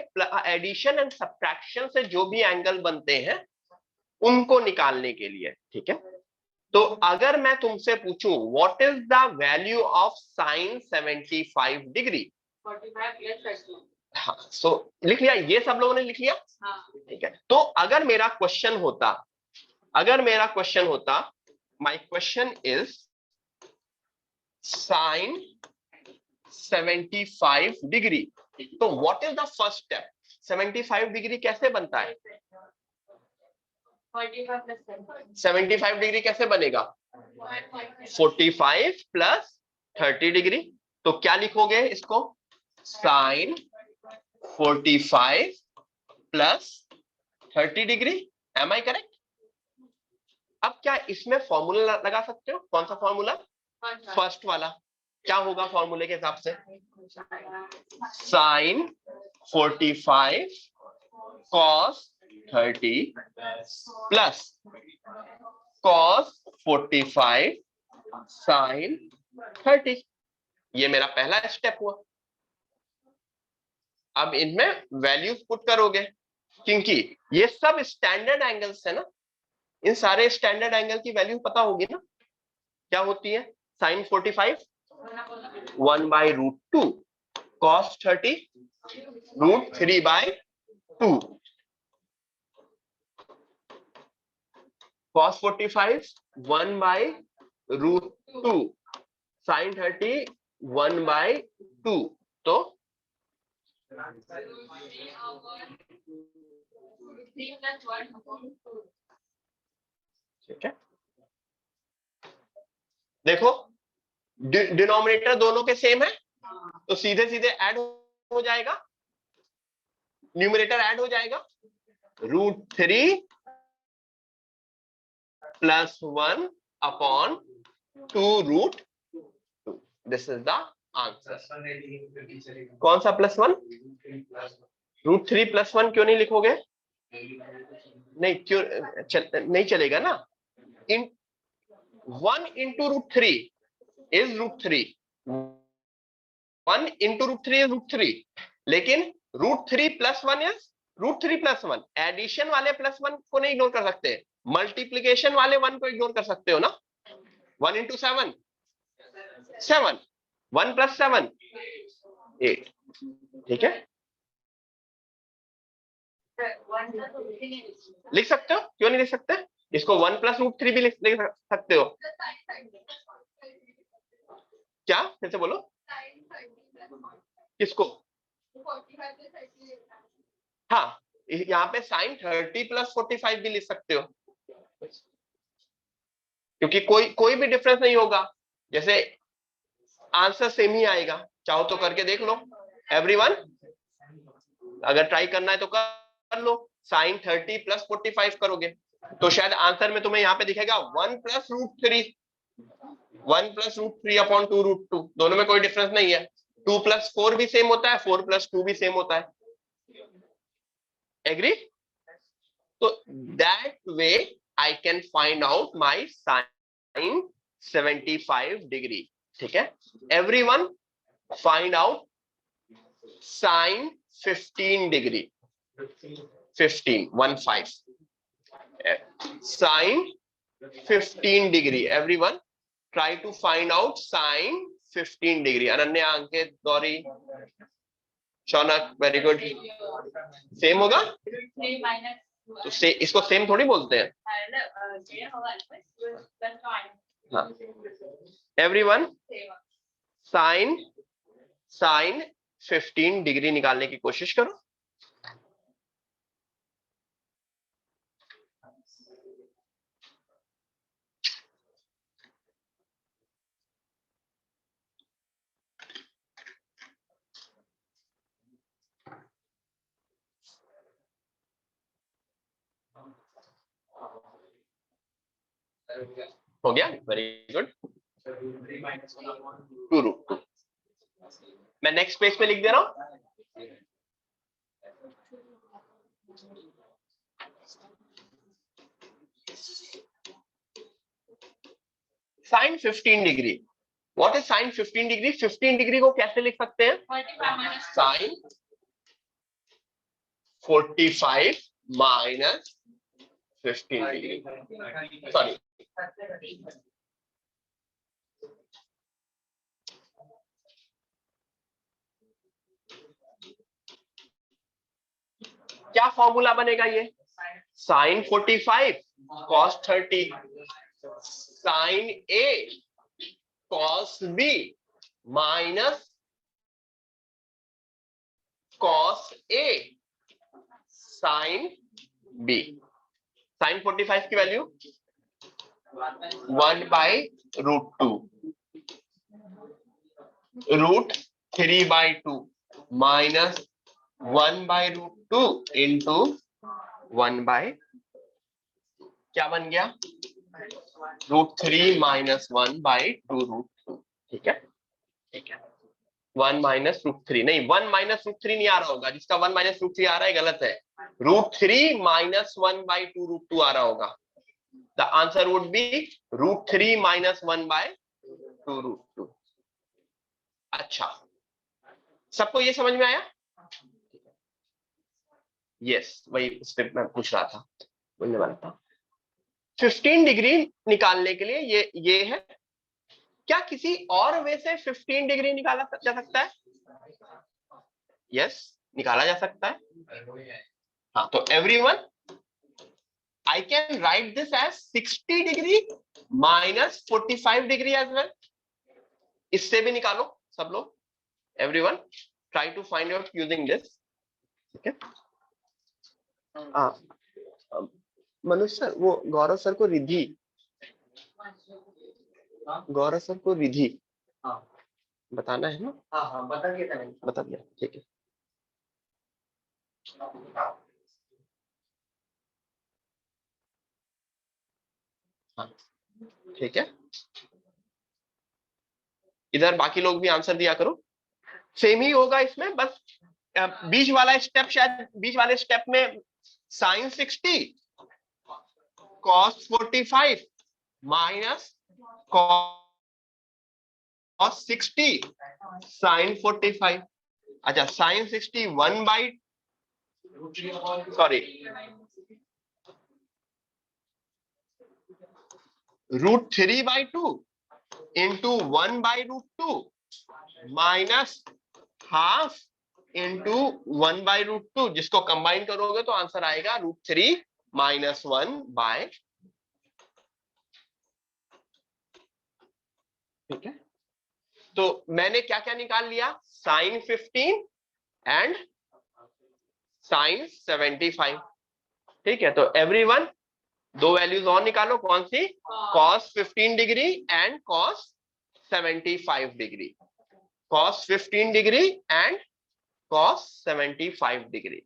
एडिशन एंड सब्ट्रैक्शन से जो भी एंगल बनते हैं उनको निकालने के लिए। ठीक है, तो अगर मैं तुमसे पूछूं what is the value of sine 75 degree, 45 हाँ, सो लिख लिया, ये सब लोगों ने लिख लिया? ठीक है, तो अगर मेरा क्वेश्चन होता my question is sine 75 degree, तो what is the first step? 75 degree कैसे बनता है? 75 डिग्री कैसे बनेगा? 45 प्लस 30 डिग्री। तो क्या लिखोगे इसको? Sine 45 plus 30 degree. Am I correct? अब क्या इसमें फॉर्मूला लगा सकते हो? कौन सा फॉर्मूला? फर्स्ट वाला। क्या होगा फॉर्मूले के हिसाब से? Sine 45 cos 30 plus cos 45 sine 30। ये मेरा पहला स्टेप हुआ। अब इनमें वैल्यूज पुट करोगे, क्योंकि ये सब स्टैंडर्ड एंगल्स है ना, इन सारे स्टैंडर्ड एंगल की वैल्यू पता होगी ना। क्या होती है? Sine 45 1/√2, cos 30 √3/2, cos 45 1/√2, sin 30 1/2। तो ठीक है, देखो डिनोमिनेटर दोनों के सेम है, तो सीधे सीधे ऐड हो जाएगा, न्यूमरेटर ऐड हो जाएगा, √3 plus 1 upon 2√2। This is the answer. कौन सा प्लस 1? √3 प्लस 1 क्यों नहीं लिखोगे? नहीं, क्यों नहीं चलेगा ना? इन 1 into √3 is √3, 1 into √3 is √3, लेकिन √3 plus 1 is √3 plus 1। एडिशन वाले प्लस 1 को नहीं इग्नोर कर सकते, मल्टीप्लीकेशन वाले 1 को इग्नोर कर सकते हो ना। 1 into 7 7, 1 plus 7 8। ठीक है, लिख सकते हो, क्यों नहीं लिख सकते? इसको 1 plus √3 भी लिख सकते हो। क्या? फिर से बोलो। किसको? हाँ, यहाँ पे साइन 30 प्लस 45 भी लिख सकते हो, क्योंकि कोई भी डिफरेंस नहीं होगा, जैसे आंसर सेम ही आएगा। चाहो तो करके देख लो एवरीवन, अगर ट्राई करना है तो कर लो। साइन 30 प्लस 45 करोगे तो शायद आंसर में तुम्हें यहाँ पे दिखेगा 1 plus √3, 1 plus √3 अपॉन 2√2। दोनों में कोई डिफरेंस नहीं है, 2+4 भी सेम होता है, 4+2 भी सेम होता है। एग्री? तो that way I can find out my sine 75 degree. ठीक है, everyone find out sine 15 degree. 15 sine 15 degree. Everyone try to find out sine 15 degree. Ananya, Ankit, Gauri, Shaunak, very good. Same होगा तो इसको सेम थोड़ी बोलते हैं। हाँ, एवरीवन साइन 15 डिग्री निकालने की कोशिश करो। हो गया, वेरी गुड। 2√2। मैं नेक्स्ट पेज पे लिख दे रहा हूं। Sine 15 degree. What is sine 15 degree? 15 degree को कैसे लिख सकते हैं? Sine 45 minus 15 degree. सॉरी, क्या फॉर्मूला बनेगा ये? Sine 45 cos 30 sine a cos b minus cos a sine b. Sine 45 की वैल्यू 1/√2 √3/2 माइनस 1/√2 इंटू 1/, क्या बन गया? √3 माइनस 1/2√2। ठीक है, ठीक है। 1 माइनस √3 नहीं, 1 माइनस √3 नहीं आ रहा होगा। जिसका 1 माइनस √3 आ रहा है गलत है। √3 माइनस 1/2√2 आ रहा होगा। The answer would be √3 minus 1/2√2। अच्छा, सबको ये समझ में आया? यस, वही स्टेप मैं पूछ रहा था, बोलने वाला था। 15 डिग्री निकालने के लिए ये है। क्या किसी और वे से 15 डिग्री निकाला जा सकता है? यस, निकाला जा सकता है। हाँ, तो everyone I can write this as 60 degree minus 45 degree as well. इससे भी निकालो सब लोग। Everyone try to find out using this. ठीक है? मनुष्य सर, वो गौरव सर को रिधि, गौरव सर को रिधि बताना है ना? हाँ, बता दिया। ठीक है, हाँ, ठीक है। इधर बाकी लोग भी आंसर दिया करो। सेम ही होगा इसमें, बस बीच वाला स्टेप, शायद बीच वाले स्टेप में sine 60 cos 45 minus cos 60 sine 45। अच्छा, sine 60 √3/2 into 1/√2 minus half into 1/√2, जिसको कंबाइन करोगे तो आंसर आएगा √3 माइनस 1/। ठीक है, तो मैंने क्या क्या निकाल लिया? Sine 15 and sine 75। ठीक है, तो एवरीवन दो वैल्यूज और निकालो। कौन सी? Cos 15 degree and cos 75 degree. Cos 15 degree and cos 75 degree.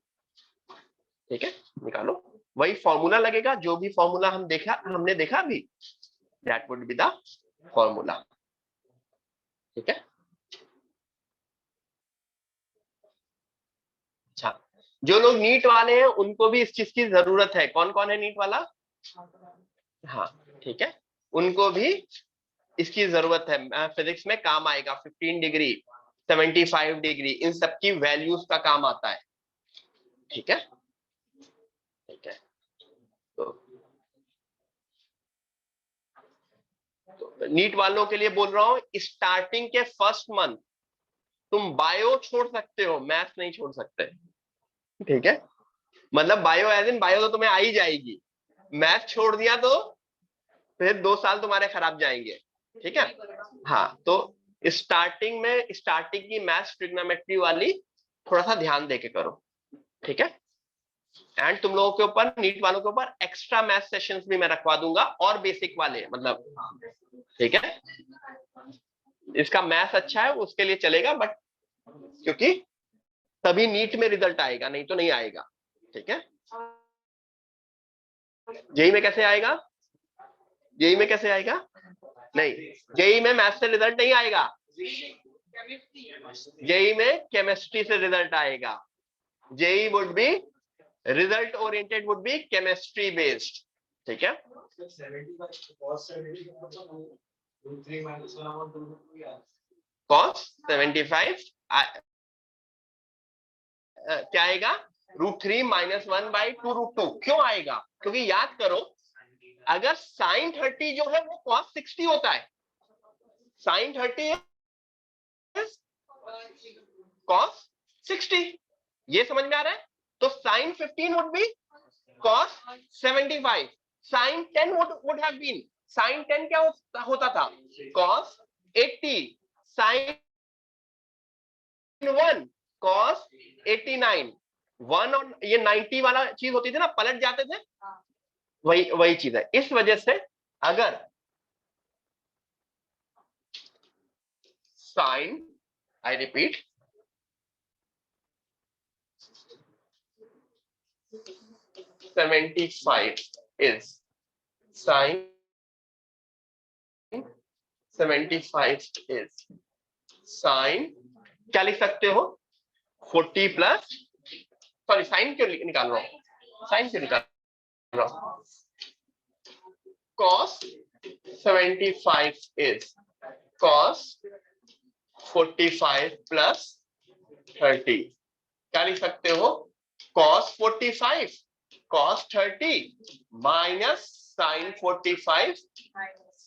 ठीक है, निकालो। वही फॉर्मूला लगेगा, जो भी फॉर्मूला हमने देखा अभी, that would be the formula. ठीक है, जो लोग नीट वाले हैं उनको भी इस चीज की जरूरत है। कौन कौन है नीट वाला? हाँ, ठीक है, उनको भी इसकी जरूरत है। फिजिक्स में काम आएगा। 15 डिग्री, 75 डिग्री, इन सब की वैल्यूज का काम आता है। ठीक है, ठीक है। तो नीट वालों के लिए बोल रहा हूं, स्टार्टिंग के फर्स्ट मंथ तुम बायो छोड़ सकते हो, मैथ्स नहीं छोड़ सकते। ठीक है, मतलब बायो एज इन बायो तो तुम्हें आ ही जाएगी, मैथ छोड़ दिया तो फिर 2 साल तुम्हारे खराब जाएंगे। ठीक है, हाँ, तो स्टार्टिंग में स्टार्टिंग की मैथ्स ट्रिग्नोमेट्री वाली थोड़ा सा ध्यान देके करो। ठीक है, एंड तुम लोगों के ऊपर, नीट वालों के ऊपर एक्स्ट्रा मैथ सेशंस भी मैं रखवा दूंगा, और बेसिक वाले मतलब। ठीक है, इसका मैथ अच्छा है उसके लिए चलेगा, बट क्योंकि तभी नीट में रिजल्ट आएगा, नहीं तो नहीं आएगा। ठीक है, जेई में कैसे आएगा? जेई में कैसे आएगा? नहीं, जेई में मैथ से रिजल्ट नहीं आएगा, जेई में केमिस्ट्री से रिजल्ट आएगा। JEE would be result oriented, would be chemistry based. ठीक है, cos 75 क्या आएगा? √3 - 1/2 √2। क्यों आएगा? क्योंकि याद करो, अगर sin 30 जो है वो cos 60 होता है। sin 30 cos 60, ये समझ में आ रहा है? तो sin 15 would be cos 75, sin 10 would have been, sin 10 क्या होता था? cos 80, sin 1 cos 89। 1 और ये 90 वाला चीज होती थी ना, पलट जाते थे, वही वही चीज है। इस वजह से अगर sine, I repeat, (75) is sin 75 is sin, क्या लिख सकते हो? 40 प्लस, सॉरी साइन क्यों निकाल रहा हूं, साइन क्यों निकाल रहा हूं? cos 75 is cos 45 plus 30। क्या लिख सकते हो? cos 45 cos 30 minus sin 45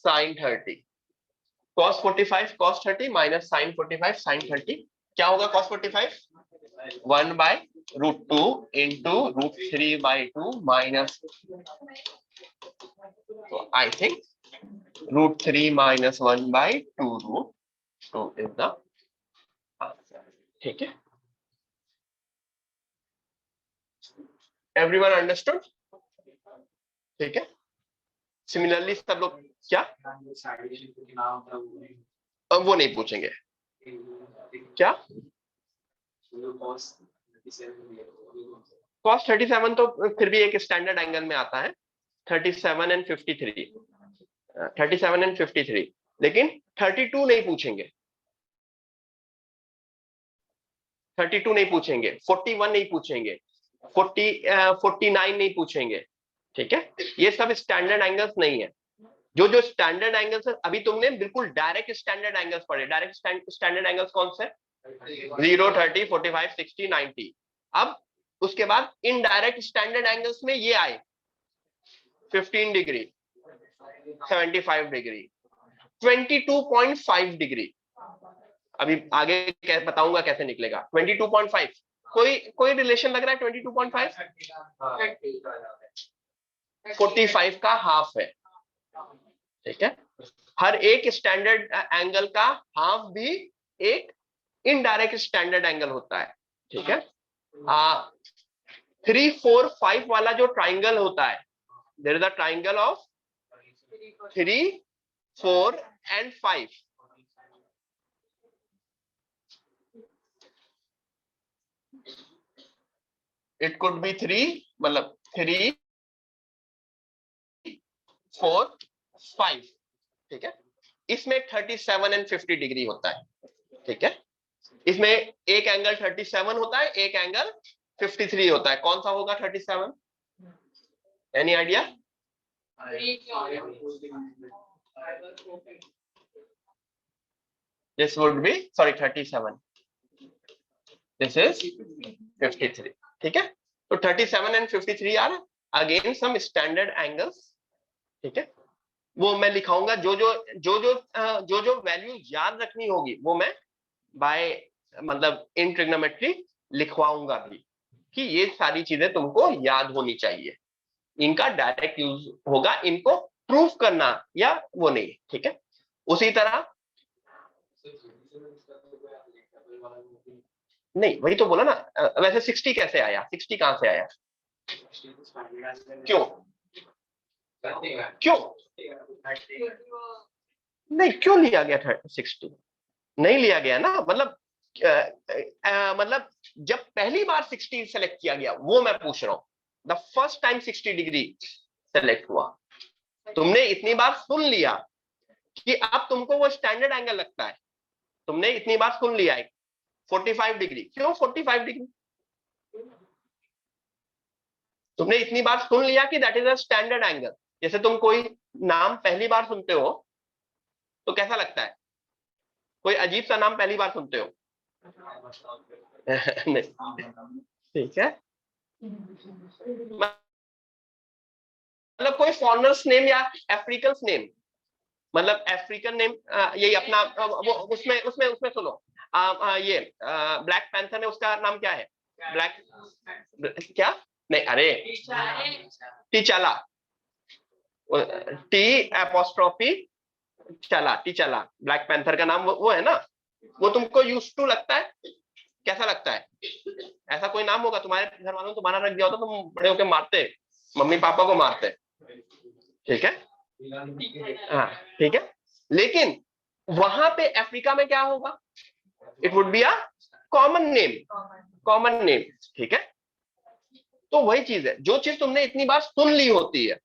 sin 30। cos 45 cos 30 minus sin 45 sin 30 क्या होगा? cos 45 1/√2 into √3/2 minus, so I think √3 minus 1/2 √2 is the answer. ठीक है, everyone understood? ठीक है, सिमिलरली सब लोग क्या? अब वो नहीं पूछेंगे क्या? cos 37 तो फिर भी एक स्टैंडर्ड एंगल में आता है, 37 and 53, 37 and 53, लेकिन 32 नहीं पूछेंगे, 32 नहीं पूछेंगे, 41 नहीं पूछेंगे, 49 नहीं पूछेंगे। ठीक है, ये सब स्टैंडर्ड एंगल्स नहीं है। जो जो स्टैंडर्ड एंगल्स है, अभी तुमने बिल्कुल डायरेक्ट स्टैंडर्ड एंगल्स पढ़े। डायरेक्ट स्टैंडर्ड एंगल्स कौन से? 0, 30, 45, 60, 90। अब उसके बाद इनडायरेक्ट स्टैंडर्ड एंगल्स में ये आए, 15 डिग्री, 75 डिग्री, 22.5 डिग्री। अभी आगे बताऊंगा कैसे निकलेगा 22.5। कोई रिलेशन लग रहा है? 22.5 45 का हाफ है। ठीक है, हर एक स्टैंडर्ड एंगल का हाफ भी एक इनडायरेक्ट स्टैंडर्ड एंगल होता है। ठीक है, 3, 4, 5 वाला जो ट्राइंगल होता है, there is a triangle of 3, 4 and 5। It could be 3, मतलब 3, 4, 5। ठीक है, इसमें 37 and 50 डिग्री होता है। ठीक है, इसमें एक एंगल 37 होता है, एक एंगल 53 होता है, कौन सा होगा 37? Any idea? This would be, sorry 37, this is 53, ठीक है। तो 37 and 53 are again some standard angles, ठीक है। वो मैं लिखाऊंगा, जो वैल्यू याद रखनी होगी वो मैं बाय मतलब इन ट्रिग्नोमेट्री लिखवाऊंगा भी, कि ये सारी चीजें तुमको याद होनी चाहिए। इनका डायरेक्ट यूज होगा, इनको प्रूफ करना या वो नहीं, ठीक है। उसी तरह नहीं, वही तो बोला ना। वैसे 60 कैसे आया, 60 कहां से आया, क्यों क्यों नहीं, क्यों लिया गया था 60? नहीं लिया गया ना, मतलब जब पहली बार 60 सेलेक्ट किया गया वो मैं पूछ रहा हूं। The first time 60 degree select हुआ, तुमने इतनी बार सुन लिया कि अब तुमको वो स्टैंडर्ड एंगल लगता है, तुमने इतनी बार सुन लिया है 45 डिग्री, क्यों 45 डिग्री? तुमने इतनी बार सुन लिया कि that is a standard angle. जैसे तुम कोई नाम पहली बार सुनते हो तो कैसा लगता है, कोई अजीब सा नाम पहली बार सुनते हो नहीं, ठीक है। मतलब कोई फॉरेनर्स नेम या अफ्रीकन नेम, मतलब अफ्रीकन नेम, यही अपना वो उसमें उसमें उसमें सुनो, ये ब्लैक पैंथर है, उसका नाम क्या है, ब्लैक क्या, नहीं अरे टिचाला, टी एपोस्ट्रोफी चला, टिचाला, ब्लैक पैंथर का नाम वो है ना। वो तुमको यूज टू लगता है, कैसा लगता है? ऐसा कोई नाम होगा तुम्हारे घर वालों ने तुम्हारा रख दिया होता, तुम बड़े होकर मारते, मम्मी पापा को मारते, ठीक है। हाँ ठीक है, लेकिन वहां पे अफ्रीका में क्या होगा, it would be a common name, common name, ठीक है। तो वही चीज है, जो चीज तुमने इतनी बार सुन ली होती है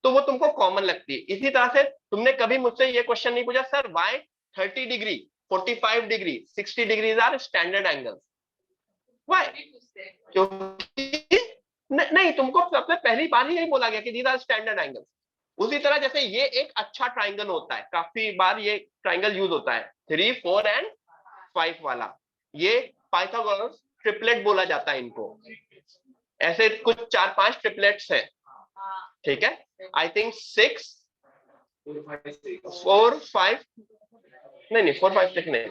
तो वो तुमको कॉमन लगती है। इसी तरह से तुमने कभी मुझसे ये क्वेश्चन नहीं पूछा, sir why 30 degree 45 degree 60 degrees are standard angles, why? क्योंकि नहीं, तुमको सबसे पहली बार ही यही बोला गया कि दीज आर स्टैंडर्ड एंगल्स। उसी तरह जैसे ये एक अच्छा ट्राइंगल होता है, काफी बार ये ट्राइंगल यूज होता है, 3, 4 एंड 5 वाला, ये पाइथागोरस ट्रिपलेट बोला जाता है इनको। ऐसे कुछ 4-5 ट्रिपलेट्स हैं, ठीक है। आई थिंक 6, 4, 5, नहीं 4, 5, 6 नहीं,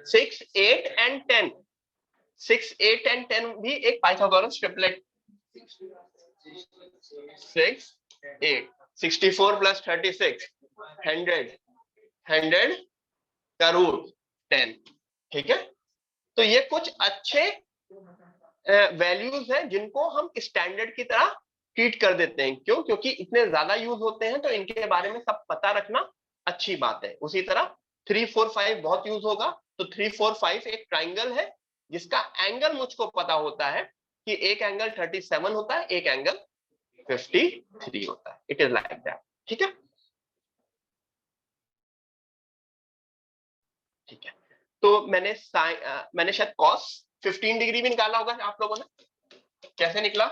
6, 8 एंड 10, 6, 8 एंड 10 भी एक पाइथागोरस ट्रिपलेट। 6, 8, 64 प्लस 36 100, 100 का रूट 10, ठीक है। तो ये कुछ अच्छे वैल्यूज हैं जिनको हम स्टैंडर्ड की तरह ट्रीट कर देते हैं। क्यों? क्योंकि इतने ज्यादा यूज होते हैं तो इनके बारे में सब पता रखना अच्छी बात है। उसी तरह 3, 4, 5 बहुत यूज होगा, तो 3, 4, 5 एक ट्राइंगल है जिसका एंगल मुझको पता होता है कि एक एंगल 37 होता है, एक एंगल 53 होता है। इट इज लाइक दैट, ठीक है। ठीक है, तो मैंने शायद cos 15 डिग्री भी निकाला होगा आप लोगों ने, कैसे निकला?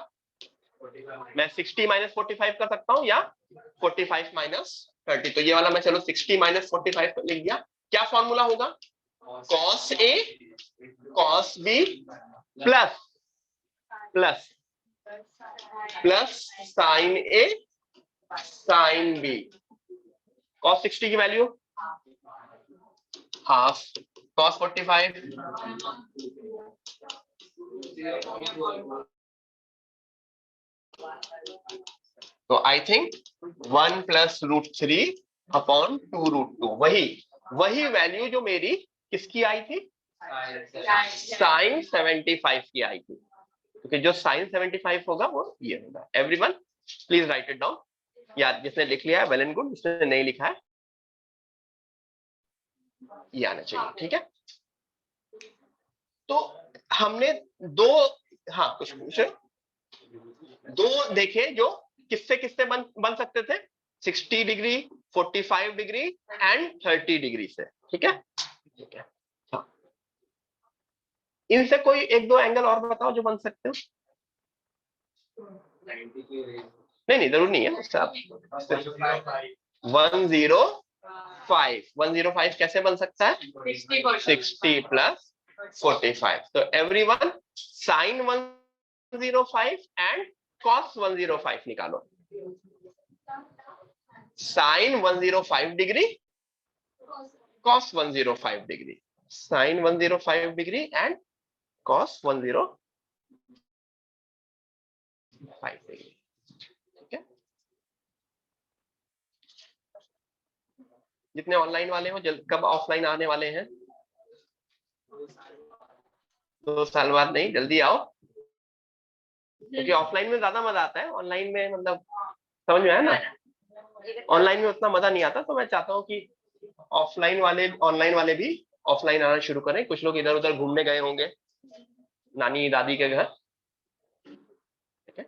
मैं 60 माइनस 45 कर सकता हूँ या 45 माइनस 30, तो ये वाला मैं चलो 60 माइनस 45 कर लिख दिया। क्या फॉर्मूला होगा? cos A cos B plus plus plus sin A sin B। cos 60 की वैल्यू हाफ, cos 45 तो आई थिंक 1 प्लस √3 अपॉन 2√2, वही वैल्यू जो मेरी किसकी आई थी, साइन 75 की आई थी। क्योंकि जो साइन 75 होगा वो ये होगा। Everyone please right it down, या जिसने लिख लिया है वेल एंड गुड, जिसने नहीं लिखा है ये आना चाहिए, ठीक है। तो हमने दो, हाँ कुछ पूछे, दो देखे जो किससे किससे बन सकते थे, 60 डिग्री 45 डिग्री एंड 30 डिग्री से, ठीक है। ठीक है, हाँ। इनसे कोई एक दो एंगल और बताओ जो बन सकते हो। नहीं नहीं जरूर नहीं है उससे आप 105 कैसे बन सकता है? 60 प्लस 45। तो एवरीवन साइन 105 एंड कॉस 105 निकालो। Sine 105 degree, cos 105 degree, sine 105 degree and cos 105 degree. ठीक है, जितने ऑनलाइन वाले हो कब ऑफलाइन आने वाले हैं? 2 साल बाद नहीं, जल्दी आओ, क्योंकि ऑफलाइन में ज्यादा मजा आता है। ऑनलाइन में मतलब समझ में आया ना, ऑनलाइन में उतना मजा नहीं आता। तो मैं चाहता हूँ कि ऑफलाइन वाले ऑनलाइन वाले भी ऑफलाइन आना शुरू करें। कुछ लोग इधर उधर घूमने गए होंगे नानी दादी के घर, ठीक है?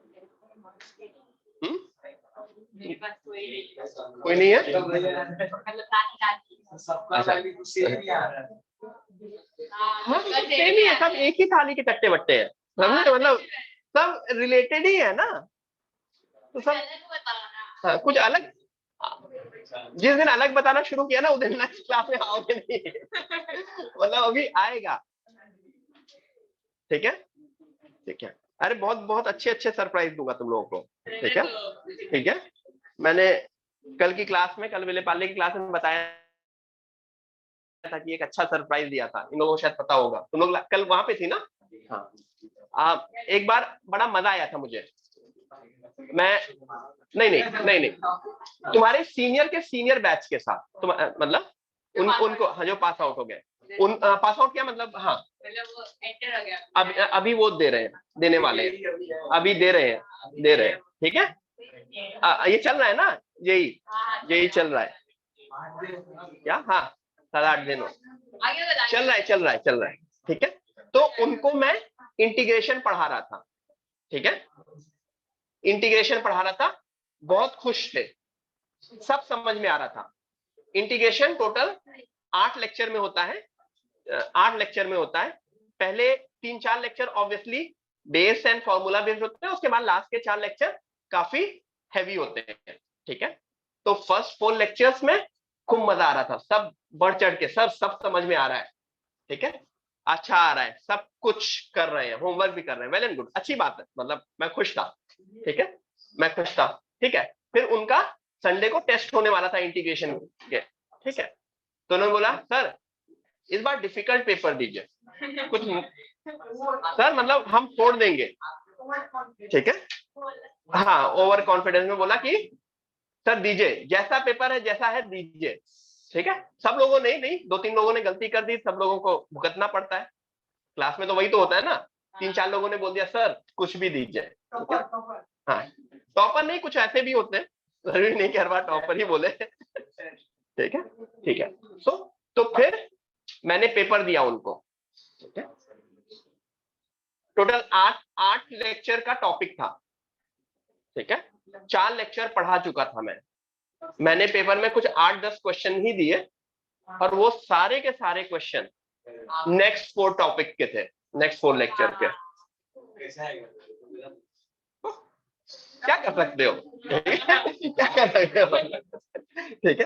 कोई नहीं है? हाँ सेम ही है, सब एक ही थाली के चट्टे बट्टे हैं, मतलब सब रिलेटेड ही है ना। तो सब हाँ, कुछ अलग, जिस दिन अलग बताना शुरू किया ना उस दिन नेक्स्ट क्लास में आओगे नहीं मतलब अभी आएगा। ठीक है, ठीक है। अरे बहुत बहुत अच्छे अच्छे सरप्राइज दूंगा तुम लोगों को। ठीक है, ठीक है। मैंने कल की क्लास में, कल विले पाले की क्लास में बताया था कि एक अच्छा सरप्राइज दिया था। इन लोगों को शायद पता होगा, तुम लोग कल वहां पे थी ना? हाँ, एक बार बड़ा मजा आया था मुझे। मैं नहीं तुम्हारे सीनियर के सीनियर बैच के साथ, तुम मतलब उनको हाँ, जो पास आउट हो गए, उन पास आउट क्या मतलब, हाँ अभी वो दे रहे हैं, देने वाले हैं, अभी दे रहे हैं। ठीक है, ये चल रहा है ना, यही चल रहा है क्या? हाँ 7-8 दिन चल रहा है। ठीक है, तो उनको मैं इंटीग्रेशन पढ़ा रहा था। ठीक है, इंटीग्रेशन पढ़ा रहा था, बहुत खुश थे, सब समझ में आ रहा था। इंटीग्रेशन टोटल 8 लेक्चर में होता है, 8 लेक्चर में होता है। पहले 3-4 lecture obviously base and formula based होते हैं, उसके बाद लास्ट के 4 लेक्चर काफी हैवी होते हैं। ठीक है, तो फर्स्ट 4 लेक्चर्स में खूब मजा आ रहा था, सब बढ़ चढ़ के सब समझ में आ रहा है। ठीक है, अच्छा आ रहा है, सब कुछ कर रहे हैं, होमवर्क भी कर रहे हैं, वेल एंड गुड, अच्छी बात है, मतलब मैं खुश था। ठीक है, मैं खुश था। ठीक है, फिर उनका संडे को टेस्ट होने वाला था इंटीग्रेशन के। ठीक है, तो उन्होंने बोला सर इस बार डिफिकल्ट पेपर दीजिए कुछ, सर मतलब हम छोड़ देंगे। ठीक है, हाँ ओवर कॉन्फिडेंस में बोला कि सर दीजिए, जैसा पेपर है जैसा है दीजिए। ठीक है, सब लोगों ने नहीं, 2-3 लोगों ने गलती कर दी, सब लोगों को भुगतना पड़ता है, क्लास में तो वही तो होता है ना। 3-4 लोगों ने बोल दिया सर कुछ भी दीजिए। हाँ, टॉपर नहीं, कुछ ऐसे भी होते हैं, जरूरी नहीं कि हर बार टॉपर ही बोले। ठीक है, ठीक है। तो फिर मैंने पेपर दिया उनको। ठीक है, टोटल 8 लेक्चर का टॉपिक था। ठीक है, 4 लेक्चर पढ़ा चुका था मैंने पेपर में कुछ 8-10 क्वेश्चन ही दिए, और वो सारे के सारे क्वेश्चन नेक्स्ट 4 टॉपिक के थे, नेक्स्ट 4 लेक्चर के। क्या कर सकते हो क्या कर सकते हो? ठीक है,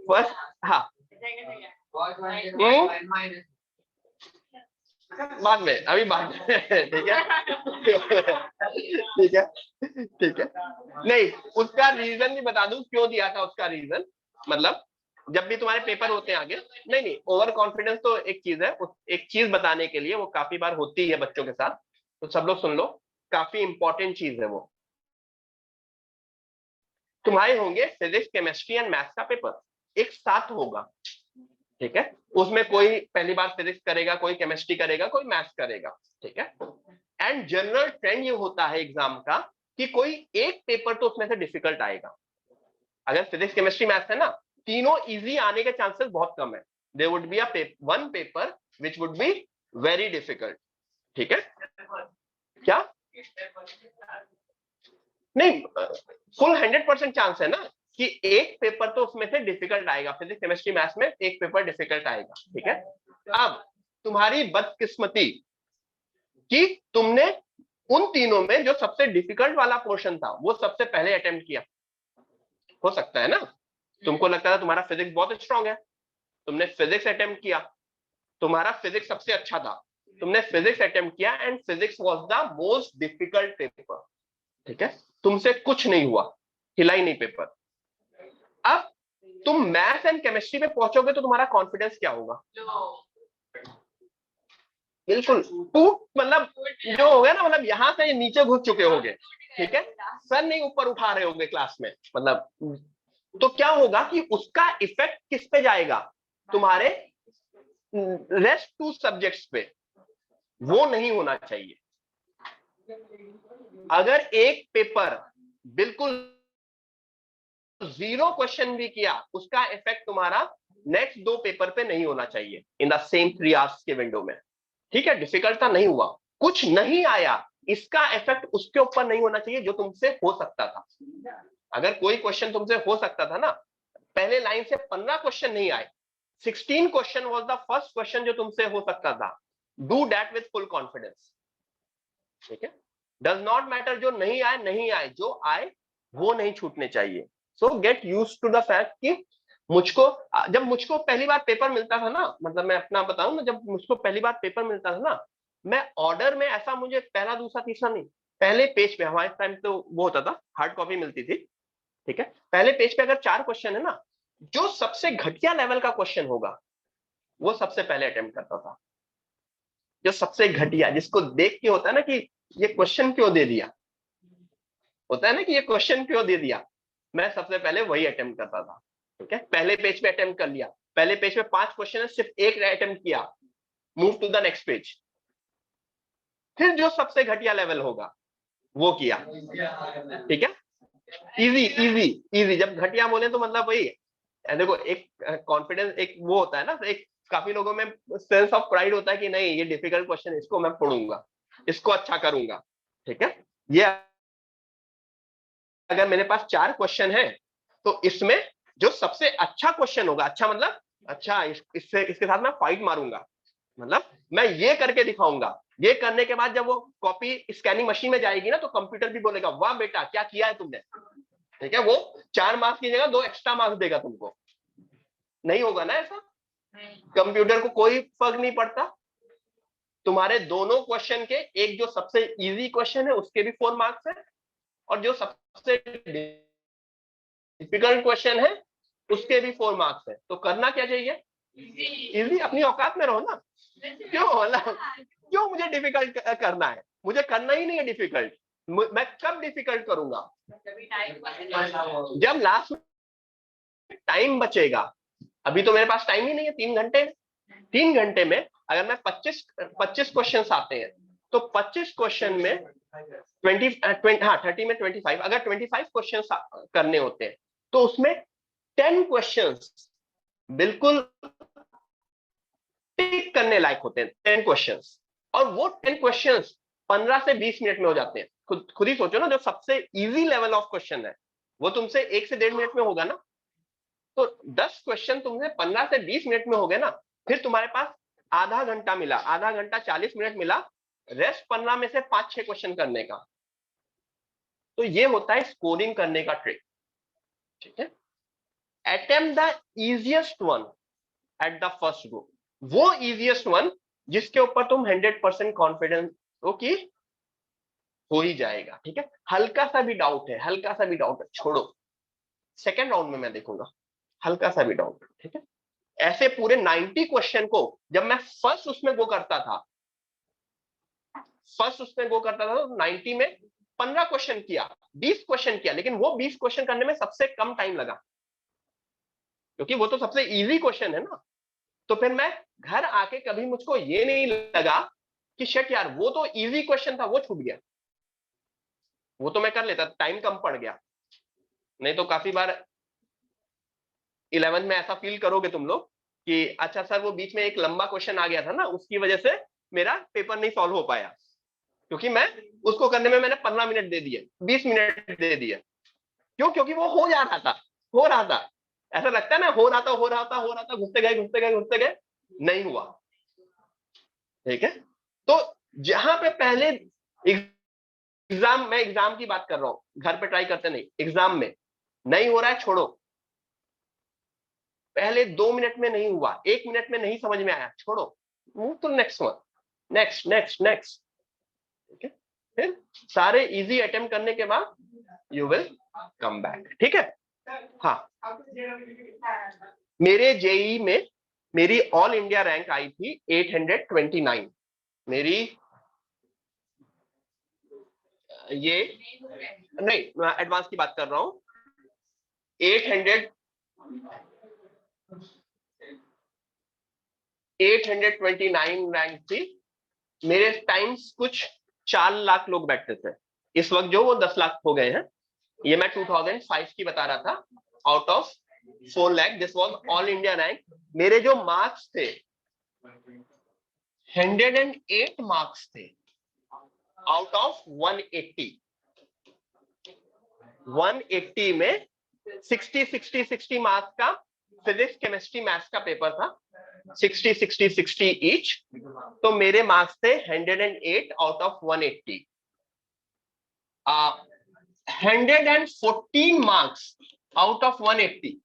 बस हाँ बाद में, अभी बाद में। ठीक है, ठीक है, ठीक है। नहीं, उसका रीजन भी बता दूं क्यों दिया था, उसका रीजन मतलब जब भी तुम्हारे पेपर होते हैं आगे, नहीं ओवर कॉन्फिडेंस तो एक चीज है, एक चीज बताने के लिए वो काफी बार होती है बच्चों के साथ, तो सब लोग सुन लो, काफी इंपॉर्टेंट चीज है वो। तुम्हारे होंगे फिजिक्स केमिस्ट्री एंड मैथ्स का पेपर एक साथ होगा। ठीक है, उसमें कोई पहली बार फिजिक्स करेगा, कोई केमिस्ट्री करेगा, कोई मैथ्स करेगा। ठीक है, एंड जनरल ट्रेंड ये होता है एग्जाम का कि कोई एक पेपर तो उसमें से डिफिकल्ट आएगा। अगर फिजिक्स केमिस्ट्री मैथ्स है ना, तीनों इजी आने के चांसेस बहुत कम है। There would be one paper which would be very difficult. ठीक है, क्या नहीं, फुल 100% चांस है ना कि एक पेपर तो उसमें से डिफिकल्ट आएगा, फिजिक्स केमिस्ट्री मैथ्स में एक पेपर डिफिकल्ट आएगा। ठीक है, अब तुम्हारी बदकिस्मती कि तुमने उन तीनों में जो सबसे डिफिकल्ट वाला पोर्शन था वो सबसे पहले अटेम्प्ट किया। हो सकता है ना, तुमको लगता था तुम्हारा फिजिक्स बहुत स्ट्रांग है, तुमने फिजिक्स अटेम्प्ट किया, तुम्हारा फिजिक्स सबसे अच्छा था, तुमने फिजिक्स अटेम्प्ट किया and physics was the most difficult paper. ठीक है, तुमसे कुछ नहीं हुआ, हिला ही नहीं पेपर। अब तुम मैथ्स एंड केमिस्ट्री में पहुंचोगे तो तुम्हारा कॉन्फिडेंस क्या होगा? बिल्कुल टूट, मतलब जो हो गया ना, मतलब यहां से नीचे घुस चुके होगे। ठीक है, सर नहीं ऊपर उठा रहे होंगे क्लास में, मतलब तो क्या होगा कि उसका इफेक्ट किस पे जाएगा? तुम्हारे रेस्ट टू सब्जेक्ट्स पे। वो नहीं होना चाहिए। अगर एक पेपर बिल्कुल जीरो क्वेश्चन भी किया, उसका इफेक्ट तुम्हारा नेक्स्ट दो पेपर पे नहीं होना चाहिए इन द सेम 3 आवर्स के विंडो में। ठीक है, डिफिकल्टता नहीं हुआ, कुछ नहीं आया, इसका इफेक्ट उसके ऊपर नहीं होना चाहिए जो तुमसे हो सकता था। अगर कोई क्वेश्चन तुमसे हो सकता था ना, पहले लाइन से 15 क्वेश्चन नहीं आए, 16 question was the first question जो तुमसे हो सकता था, do that with full confidence. ठीक है, डज नॉट मैटर जो नहीं आए नहीं आए, जो आए वो नहीं छूटने चाहिए। So get used to the fact कि जब मुझको पहली बार पेपर मिलता था ना, मतलब मैं अपना बताऊं ना, जब मुझको पहली बार पेपर मिलता था ना, मैं ऑर्डर में ऐसा मुझे पहला दूसरा तीसरा नहीं, पहले पेज पे, हमारे टाइम तो वो होता था हार्ड कॉपी मिलती थी। ठीक है, पहले पेज पे अगर 4 क्वेश्चन है ना, जो सबसे घटिया लेवल का क्वेश्चन होगा वो सबसे पहले अटेम्प्ट करता था। जो सबसे घटिया, जिसको देख के होता है ना कि ये क्वेश्चन क्यों दे दिया, होता है ना कि ये क्वेश्चन क्यों दे दिया, मैं सबसे पहले वही अटेम्प्ट करता था। ठीक है, पहले पेज पे अटेम्प्ट कर लिया, पहले पेज पे 5 क्वेश्चन है, सिर्फ एक अटेम्प्ट किया, move to the next page. फिर जो सबसे घटिया लेवल होगा वो किया। ठीक है, इजी इजी इजी, जब घटिया बोले तो मतलब वही देखो, एक कॉन्फिडेंस, एक वो होता है ना, एक काफी लोगों में सेंस ऑफ प्राइड होता है कि नहीं ये डिफिकल्ट क्वेश्चन, इसको मैं पढ़ूंगा, इसको अच्छा करूंगा। ठीक है, ये अगर मेरे पास 4 क्वेश्चन है तो इसमें जो सबसे अच्छा क्वेश्चन होगा, अच्छा मतलब अच्छा, इससे इसके साथ मैं फाइट मारूंगा, मतलब मैं ये करके दिखाऊंगा। ये करने के बाद जब वो कॉपी स्कैनिंग मशीन में जाएगी ना, तो कंप्यूटर भी बोलेगा वाह बेटा क्या किया है तुमने। ठीक है, वो 4 मार्क्स की जगह 2 एक्स्ट्रा मार्क्स देगा तुमको। नहीं होगा ना ऐसा, कंप्यूटर को कोई फर्क नहीं पड़ता। तुम्हारे दोनों क्वेश्चन के, एक जो सबसे इजी क्वेश्चन है उसके भी 4 मार्क्स है, और जो सबसे डिफिकल्ट क्वेश्चन है उसके भी 4 मार्क्स है। तो करना क्या चाहिए? इजी, अपनी औकात में रहो ना। क्यों, मतलब क्यों मुझे डिफिकल्ट करना है? मुझे करना ही नहीं है डिफिकल्ट। मैं कब डिफिकल्ट करूंगा? जब लास्ट में टाइम बचेगा। अभी तो मेरे पास टाइम ही नहीं है, 3 घंटे। 3 घंटे में अगर मैं 25 क्वेश्चन आते हैं तो 25 क्वेश्चन में 30 में 25, अगर 25 क्वेश्चन करने होते हैं तो उसमें 10 क्वेश्चन बिल्कुल टिक करने लायक होते हैं, 10 क्वेश्चंस। और वो 10 क्वेश्चंस 15 से 20 मिनट में हो जाते हैं। खुद ही सोचो ना, जो सबसे इजी लेवल ऑफ क्वेश्चन है वो तुमसे 1 से 1.5 मिनट में होगा ना, तो 10 क्वेश्चन तुमसे 15 से 20 मिनट में हो गए ना, फिर तुम्हारे पास आधा घंटा मिला, आधा घंटा 40 मिनट मिला, रेस्ट 15 में से 5-6 क्वेश्चन करने का। तो ये होता है स्कोरिंग करने का ट्रिक। ठीक है, attempt the easiest one at the first go, वो इजिएस्ट वन जिसके ऊपर तुम 100% कॉन्फिडेंस हो कि हो ही जाएगा। ठीक है, हल्का सा भी डाउट है, हल्का सा भी डाउट है, छोड़ो, सेकेंड राउंड में मैं देखूंगा, हल्का सा भी डाउट। ठीक है, ऐसे पूरे 90 क्वेश्चन को जब मैं फर्स्ट उसमें गो करता था, तो 90 में 15 क्वेश्चन किया, 20 क्वेश्चन किया, लेकिन वो 20 क्वेश्चन करने में सबसे कम टाइम लगा, क्योंकि वो तो सबसे इजी क्वेश्चन है ना। तो फिर मैं घर आके कभी मुझको ये नहीं लगा कि शिट यार वो तो इजी क्वेश्चन था, वो छूट गया, वो तो मैं कर लेता, टाइम कम पड़ गया। नहीं तो काफी बार 11 में ऐसा फील करोगे तुम लोग कि अच्छा सर वो बीच में एक लंबा क्वेश्चन आ गया था ना, उसकी वजह से मेरा पेपर नहीं सॉल्व हो पाया, क्योंकि मैं उसको करने में मैंने 15 मिनट दे दिए, 20 मिनट दे दिए। क्यों? क्योंकि वो हो जा रहा था, हो रहा था। ऐसा लगता है ना, हो रहा था, घुसते गए, नहीं हुआ। ठीक है। तो जहां पे पहले एग्जाम, मैं एग्जाम की बात कर रहा हूं, घर पे ट्राई करते नहीं, एग्जाम में नहीं हो रहा है छोड़ो, पहले 2 मिनट में नहीं हुआ, 1 मिनट में नहीं समझ में आया, छोड़ो, move to next one, next next next. ठीक है, फिर सारे इजी अटेम्प्ट करने के बाद यू विल कम बैक। ठीक है। हाँ, मेरे जेई में मेरी ऑल इंडिया रैंक आई थी 829। मेरी ये नहीं, मैं एडवांस की बात कर रहा हूं। 829 रैंक थी। मेरे टाइम्स कुछ 4 लाख लोग बैठते थे। इस वक्त जो वो 10 लाख हो गए हैं। ये मैं 2005 की बता रहा था। Out of 4 lakh, this was all India rank. मेरे जो मार्क्स थे 108 मार्क्स थे आउट ऑफ 180। 180 में 60 मार्क्स का फिजिक्स, केमिस्ट्री, मैथ्स का पेपर था। 60 ईच। तो मेरे मार्क्स थे 108 out of 180। 114 marks out of 180।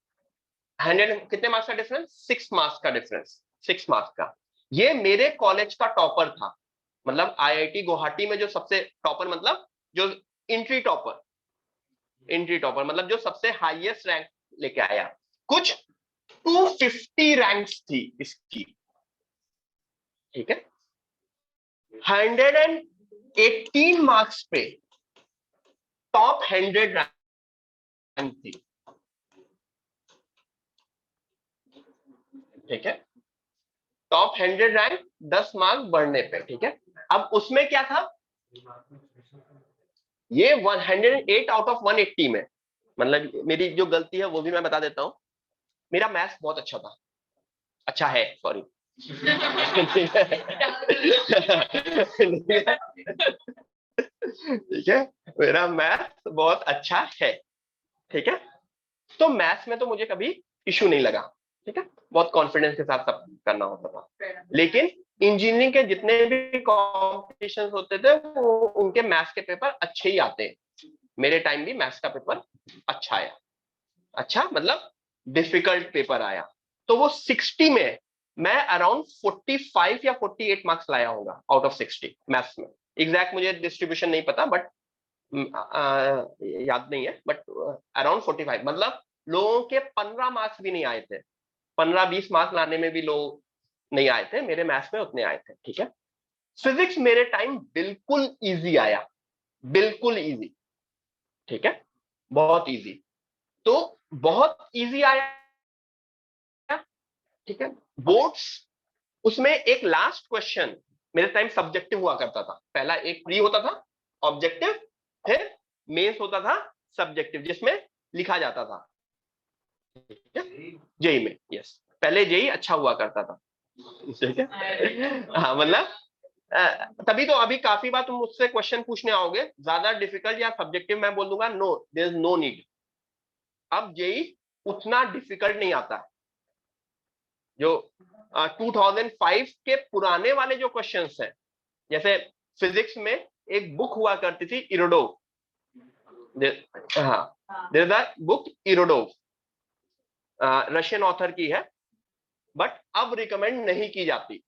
100 कितने मार्क्स का डिफरेंस? 6 मार्क्स का डिफरेंस। 6 मार्क्स का। ये मेरे कॉलेज का टॉपर था, मतलब आईआईटी गुवाहाटी में जो सबसे टॉपर, मतलब जो एंट्री टॉपर, मतलब जो सबसे हाईएस्ट रैंक लेके आया। कुछ 250 रैंक्स थी इसकी। ठीक है। 118 मार्क्स पे टॉप 100 रैंक थी। ठीक है। टॉप 100 रैंक 10 मार्क्स बढ़ने पे। ठीक है। अब उसमें क्या था, ये 108 आउट ऑफ 180 में, मतलब मेरी जो गलती है वो भी मैं बता देता हूं। मेरा मैथ्स बहुत अच्छा था, अच्छा है, सॉरी। ठीक है, मेरा मैथ्स बहुत अच्छा है। ठीक है। तो मैथ्स में तो मुझे कभी इशू नहीं लगा। ठीक है, बहुत कॉन्फिडेंस के साथ सब करना होता था। लेकिन इंजीनियरिंग के जितने भी कॉम्पिटिशन होते थे वो उनके मैथ्स के पेपर अच्छे ही आते हैं। मेरे टाइम भी मैथ्स का पेपर अच्छा आया। अच्छा मतलब डिफिकल्ट पेपर आया। तो वो 60 में मैं अराउंड 45 या 48 मार्क्स लाया होगा आउट ऑफ 60 मैथ्स में। एग्जैक्ट मुझे डिस्ट्रीब्यूशन नहीं पता, बट याद नहीं है, बट अराउंड 45। मतलब लोगों के 15 मार्क्स भी नहीं आए थे, 15-20 मार्क्स लाने में भी लोग नहीं आए थे, मेरे मैथ्स में उतने आए थे। ठीक है। फिजिक्स मेरे टाइम बिल्कुल इजी आया, बिल्कुल इजी। ठीक है, बहुत इजी। तो बहुत इजी आया। ठीक है। बोर्ड्स, उसमें एक लास्ट क्वेश्चन मेरे टाइम सब्जेक्टिव हुआ करता था। पहला एक प्री होता था ऑब्जेक्टिव, फिर मेंस होता था सब्जेक्टिव, जिसमें लिखा जाता था। जेई में, यस, पहले जेई अच्छा हुआ करता था। ठीक है। हाँ मतलब तभी तो अभी काफी बार तुम मुझसे क्वेश्चन पूछने आओगे ज्यादा डिफिकल्ट या सब्जेक्टिव, मैं बोल दूंगा no, there is no need. अब जेई उतना डिफिकल्ट नहीं आता। जो 2005 के पुराने वाले जो क्वेश्चंस हैं, जैसे फिजिक्स में एक बुक हुआ करती थी इरोडोव। हाँ, there is a book Irodov, Russian author की है, बट अब रिकमेंड नहीं की जाती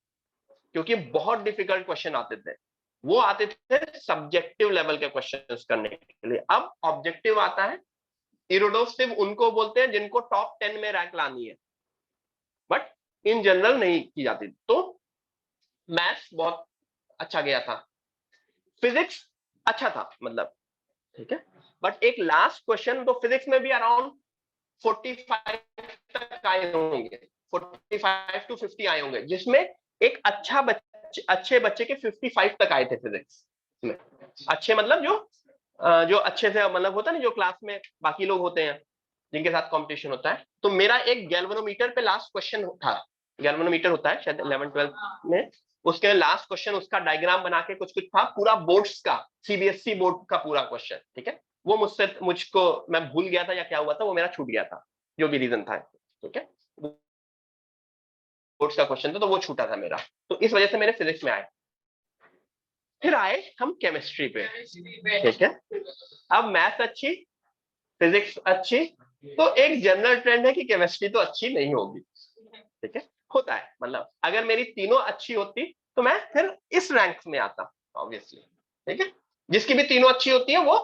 क्योंकि बहुत डिफिकल्ट क्वेश्चन आते थे। वो आते थे सब्जेक्टिव लेवल के क्वेश्चंस करने के लिए। अब ऑब्जेक्टिव आता है। इरोडोव सिर्फ उनको बोलते हैं जिनको टॉप 10 में रैंक लानी है, बट इन जनरल नहीं की जाती। तो मैथ्स बहुत अच्छा गया था, फिजिक्स अच्छा था मतलब। ठीक है। बट एक लास्ट क्वेश्चन तो फिजिक्स में भी अराउंड 45 तक आए होंगे, 45 to 50 आए होंगे, जिसमें एक अच्छे बच्चे के 55 तक आए थे फिजिक्स में। अच्छे मतलब जो अच्छे से, मतलब होता है ना जो क्लास में बाकी लोग होते हैं जिनके साथ कंपटीशन होता है। तो मेरा एक गैल्वेनोमीटर पे लास्ट क्वेश्चन था। गैल्वेनोमीटर होता है शायद 11-12 में, उसके लास्ट क्वेश्चन उसका डायग्राम बना के कुछ कुछ था, पूरा बोर्ड्स का, सीबीएसई बोर्ड का पूरा क्वेश्चन। ठीक है। वो मुझको मैं भूल गया था या क्या हुआ था, वो मेरा छूट गया था, जो भी रीजन था। ठीक है। बोर्ड्स का क्वेश्चन था तो वो छूटा था मेरा, तो इस वजह से मेरे फिजिक्स में आए। फिर आए हम केमिस्ट्री पे, ठीक है। अब मैथ्स अच्छी, फिजिक्स अच्छी, तो एक जनरल ट्रेंड है कि केमिस्ट्री तो अच्छी नहीं होगी, ठीक है, होता है। मतलब अगर मेरी तीनों अच्छी होती तो मैं फिर इस रैंक में आता ऑब्वियसली, ठीक है। जिसकी भी तीनों अच्छी होती है वो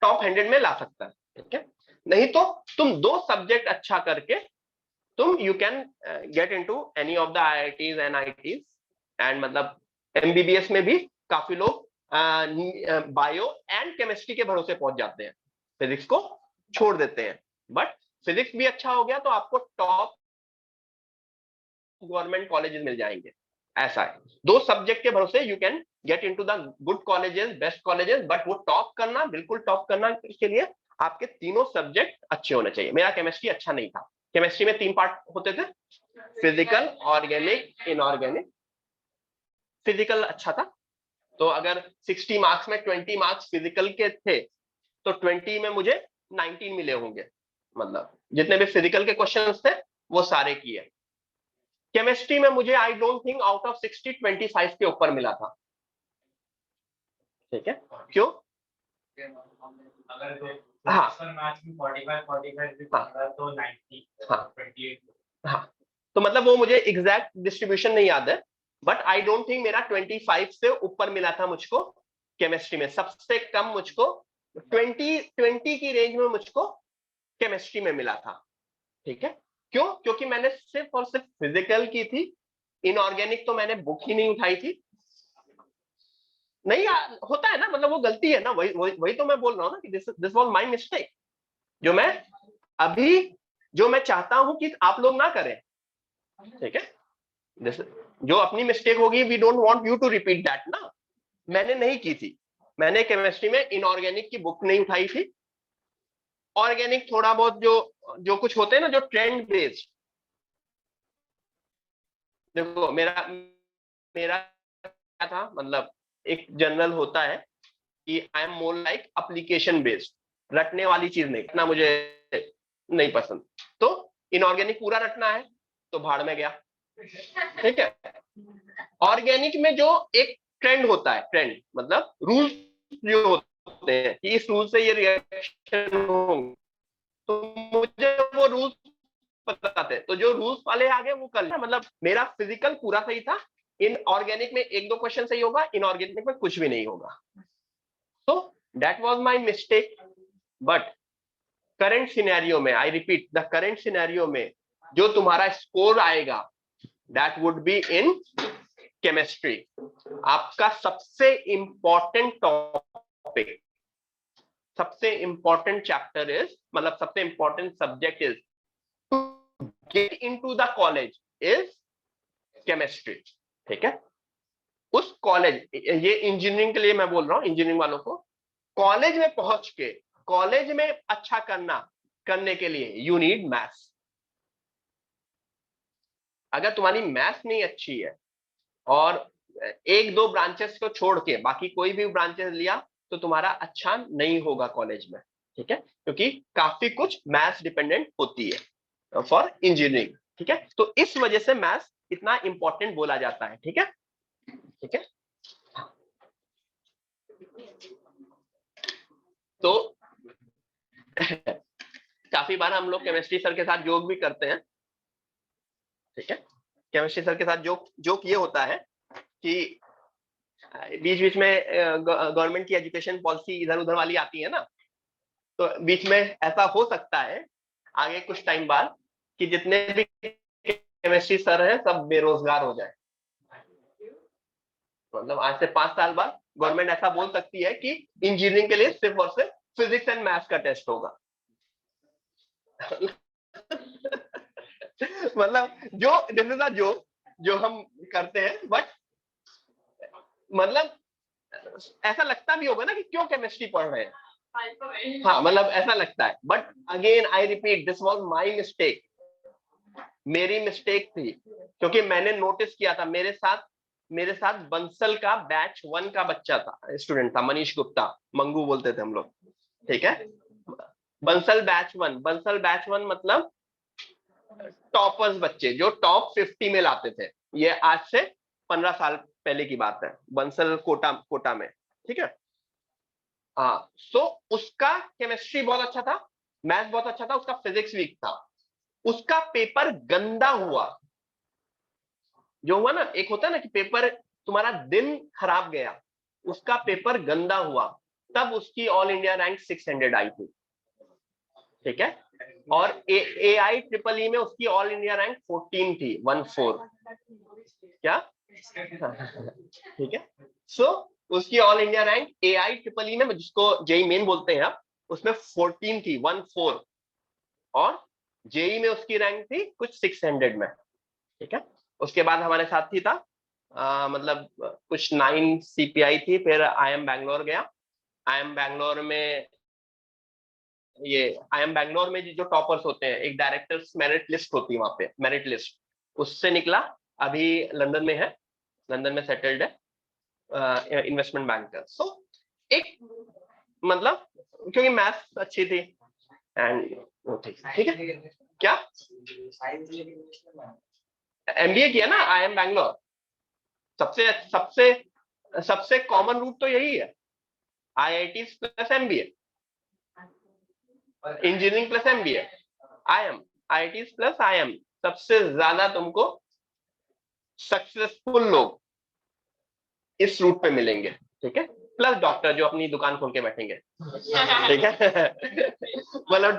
टॉप 100 में ला सकता है, ठीक है। नहीं तो तुम 2 सब्जेक्ट अच्छा करके तुम you can get into any of the IITs NITs and मतलब एमबीबीएस में भी काफी लोग बायो एंड केमिस्ट्री के भरोसे पहुंच जाते हैं, फिजिक्स को छोड़ देते हैं। बट फिजिक्स भी अच्छा हो गया तो आपको टॉप गवर्नमेंट कॉलेजेस मिल जाएंगे, ऐसा है। 2 सब्जेक्ट के भरोसे you can get into the good colleges, best colleges, but वो टॉप करना, बिल्कुल टॉप करना के लिए आपके तीनों सब्जेक्ट अच्छे होने चाहिए। मेरा केमिस्ट्री अच्छा नहीं था। केमिस्ट्री में 3 पार्ट होते थे, फिजिकल, ऑर्गेनिक, इनऑर्गेनिक। फिजिकल अच्छा था, तो अगर 60 मार्क्स में 20 मार्क्स फिजिकल के थे तो 20 में मुझे 19 मिले होंगे। मतलब जितने भी फिजिकल के क्वेश्चंस थे वो सारे किए। केमिस्ट्री में मुझे I don't think out of 60 25 के ऊपर मिला था, ठीक है। क्यों? अगर हाँ तो 90 हाँ 28 हाँ, तो मतलब वो मुझे एग्जैक्ट डिस्ट्रीब्यूशन नहीं याद है, बट आई डोंट थिंक मेरा 25 से ऊपर मिला था मुझको केमिस्ट्री में। सबसे कम मुझको 20 की रेंज में मुझको केमिस्ट्री में मिला था, ठीक है। क्यों? क्योंकि मैंने सिर्फ और सिर्फ फिजिकल की थी, इनऑर्गेनिक तो मैंने बुक ही नहीं उठाई थी। नहीं होता है ना, मतलब वो गलती है ना, वही तो मैं बोल रहा हूँ ना कि दिस वाज माय मिस्टेक, जो मैं अभी जो मैं चाहता हूं कि आप लोग ना करें, ठीक है। जो अपनी मिस्टेक होगी we don't want you to repeat that ना। मैंने नहीं की थी, मैंने केमिस्ट्री में इनऑर्गेनिक की बुक नहीं उठाई थी। ऑर्गेनिक थोड़ा बहुत जो जो कुछ होते हैं ना, जो ट्रेंड बेस्ड, देखो मेरा मेरा क्या था, मतलब एक जनरल होता है कि I am more like application based, रटने वाली चीज नहीं, इतना मुझे नहीं पसंद। तो इनऑर्गेनिक पूरा रटना है तो भाड़ में गया, ठीक है। ऑर्गेनिक में जो एक ट्रेंड होता है, ट्रेंड मतलब रूल्स जो होते हैं कि इस रूल से ये रिएक्शन होंगे, तो मुझे वो रूल्स पता थे, तो जो रूल्स वाले आ गए वो कर लिया। मतलब मेरा फिजिकल पूरा सही था, इन ऑर्गेनिक में 1-2 क्वेश्चन सही होगा, इनऑर्गेनिक में कुछ भी नहीं होगा। तो that was my mistake. But current scenario में, I repeat, the current scenario में जो तुम्हारा स्कोर आएगा that would be in chemistry. आपका सबसे इंपॉर्टेंट टॉपिक, सबसे इंपॉर्टेंट चैप्टर इज, मतलब सबसे important subject is to get into the college is chemistry, ठीक है। उस कॉलेज, ये इंजीनियरिंग के लिए मैं बोल रहा हूं, इंजीनियरिंग वालों को कॉलेज में पहुंच के कॉलेज में अच्छा करने के लिए यू नीड मैथ्स। अगर तुम्हारी मैथ्स नहीं अच्छी है और 1-2 ब्रांचेस को छोड़ के बाकी कोई भी ब्रांचेस लिया तो तुम्हारा अच्छा नहीं होगा कॉलेज में, ठीक है। क्योंकि काफी कुछ मैथ्स डिपेंडेंट होती है फॉर इंजीनियरिंग, ठीक है। तो इस वजह से मैथ्स इतना इंपॉर्टेंट बोला जाता है, ठीक है, ठीक है। तो काफी बार हम लोग केमिस्ट्री सर के साथ जोक भी करते हैं, ठीक है। केमिस्ट्री सर के साथ जोक जोक ये होता है कि बीच बीच में गवर्नमेंट की एजुकेशन पॉलिसी इधर उधर वाली आती है ना, तो बीच में ऐसा हो सकता है आगे कुछ टाइम बाद कि जितने भी केमिस्ट्री सर हैं सब बेरोजगार हो जाए। मतलब आज से 5 साल बाद गवर्नमेंट ऐसा बोल सकती है कि इंजीनियरिंग के लिए सिर्फ और सिर्फ फिजिक्स एंड मैथ्स का टेस्ट होगा। मतलब जो दिस इज अ जो हम करते हैं, बट मतलब ऐसा लगता भी होगा ना कि क्यों केमिस्ट्री पढ़ रहे हैं। हाँ, मतलब ऐसा लगता है, but again I repeat, this was my mistake, मेरी मिस्टेक थी। क्योंकि मैंने नोटिस किया था, मेरे साथ बंसल का बैच 1 का बच्चा था, स्टूडेंट था, मनीष गुप्ता, मंगू बोलते थे हम लोग, ठीक है। बंसल बैच 1 मतलब टॉपर्स बच्चे जो टॉप 50 में लाते थे, ये आज से 15 साल पहले की बात है, बंसल कोटा में, ठीक है। हाँ, सो उसका केमिस्ट्री बहुत अच्छा था, मैथ्स बहुत अच्छा था, उसका फिजिक्स वीक था। उसका पेपर गंदा हुआ। जो हुआ ना, एक होता है ना कि पेपर तुम्हारा दिन खराब गया, उसका पेपर गंदा हुआ, तब उसकी ऑल इंडिया रैंक 600 आई थी, ठीक है। और AI ट्रिपल ई में उसकी ऑल इंडिया रैंक 14 थी, 14 क्या ठीक है। सो उसकी all India rank AI triple E में, जिसको जेई मेन बोलते हैं आप, उसमें 14 थी, 14। और जेई में उसकी रैंक थी कुछ 600 में, ठीक है। उसके बाद हमारे साथ ही था मतलब कुछ 9 CPI थी, फिर IIM बैंगलोर गया। IIM बैंगलोर में IIM बैंगलोर में जो टॉपर्स होते हैं, एक डायरेक्टर्स मेरिट लिस्ट होती है वहां पे, मेरिट लिस्ट, उससे निकला। अभी लंदन में है, लंदन में सेटल्ड है, इन्वेस्टमेंट बैंकर। सो एक मतलब क्योंकि मैथ्स अच्छी थी एंड ठीक है। क्या MBA किया ना IIM बैंगलोर। सबसे सबसे सबसे कॉमन रूट तो यही है, IIT plus MBA, engineering plus MBA, IIM, IIT plus IIM। सबसे ज्यादा तुमको सक्सेसफुल लोग इस रूट पे मिलेंगे, ठीक है। प्लस डॉक्टर जो अपनी दुकान खोल के बैठेंगे, ठीक है मतलब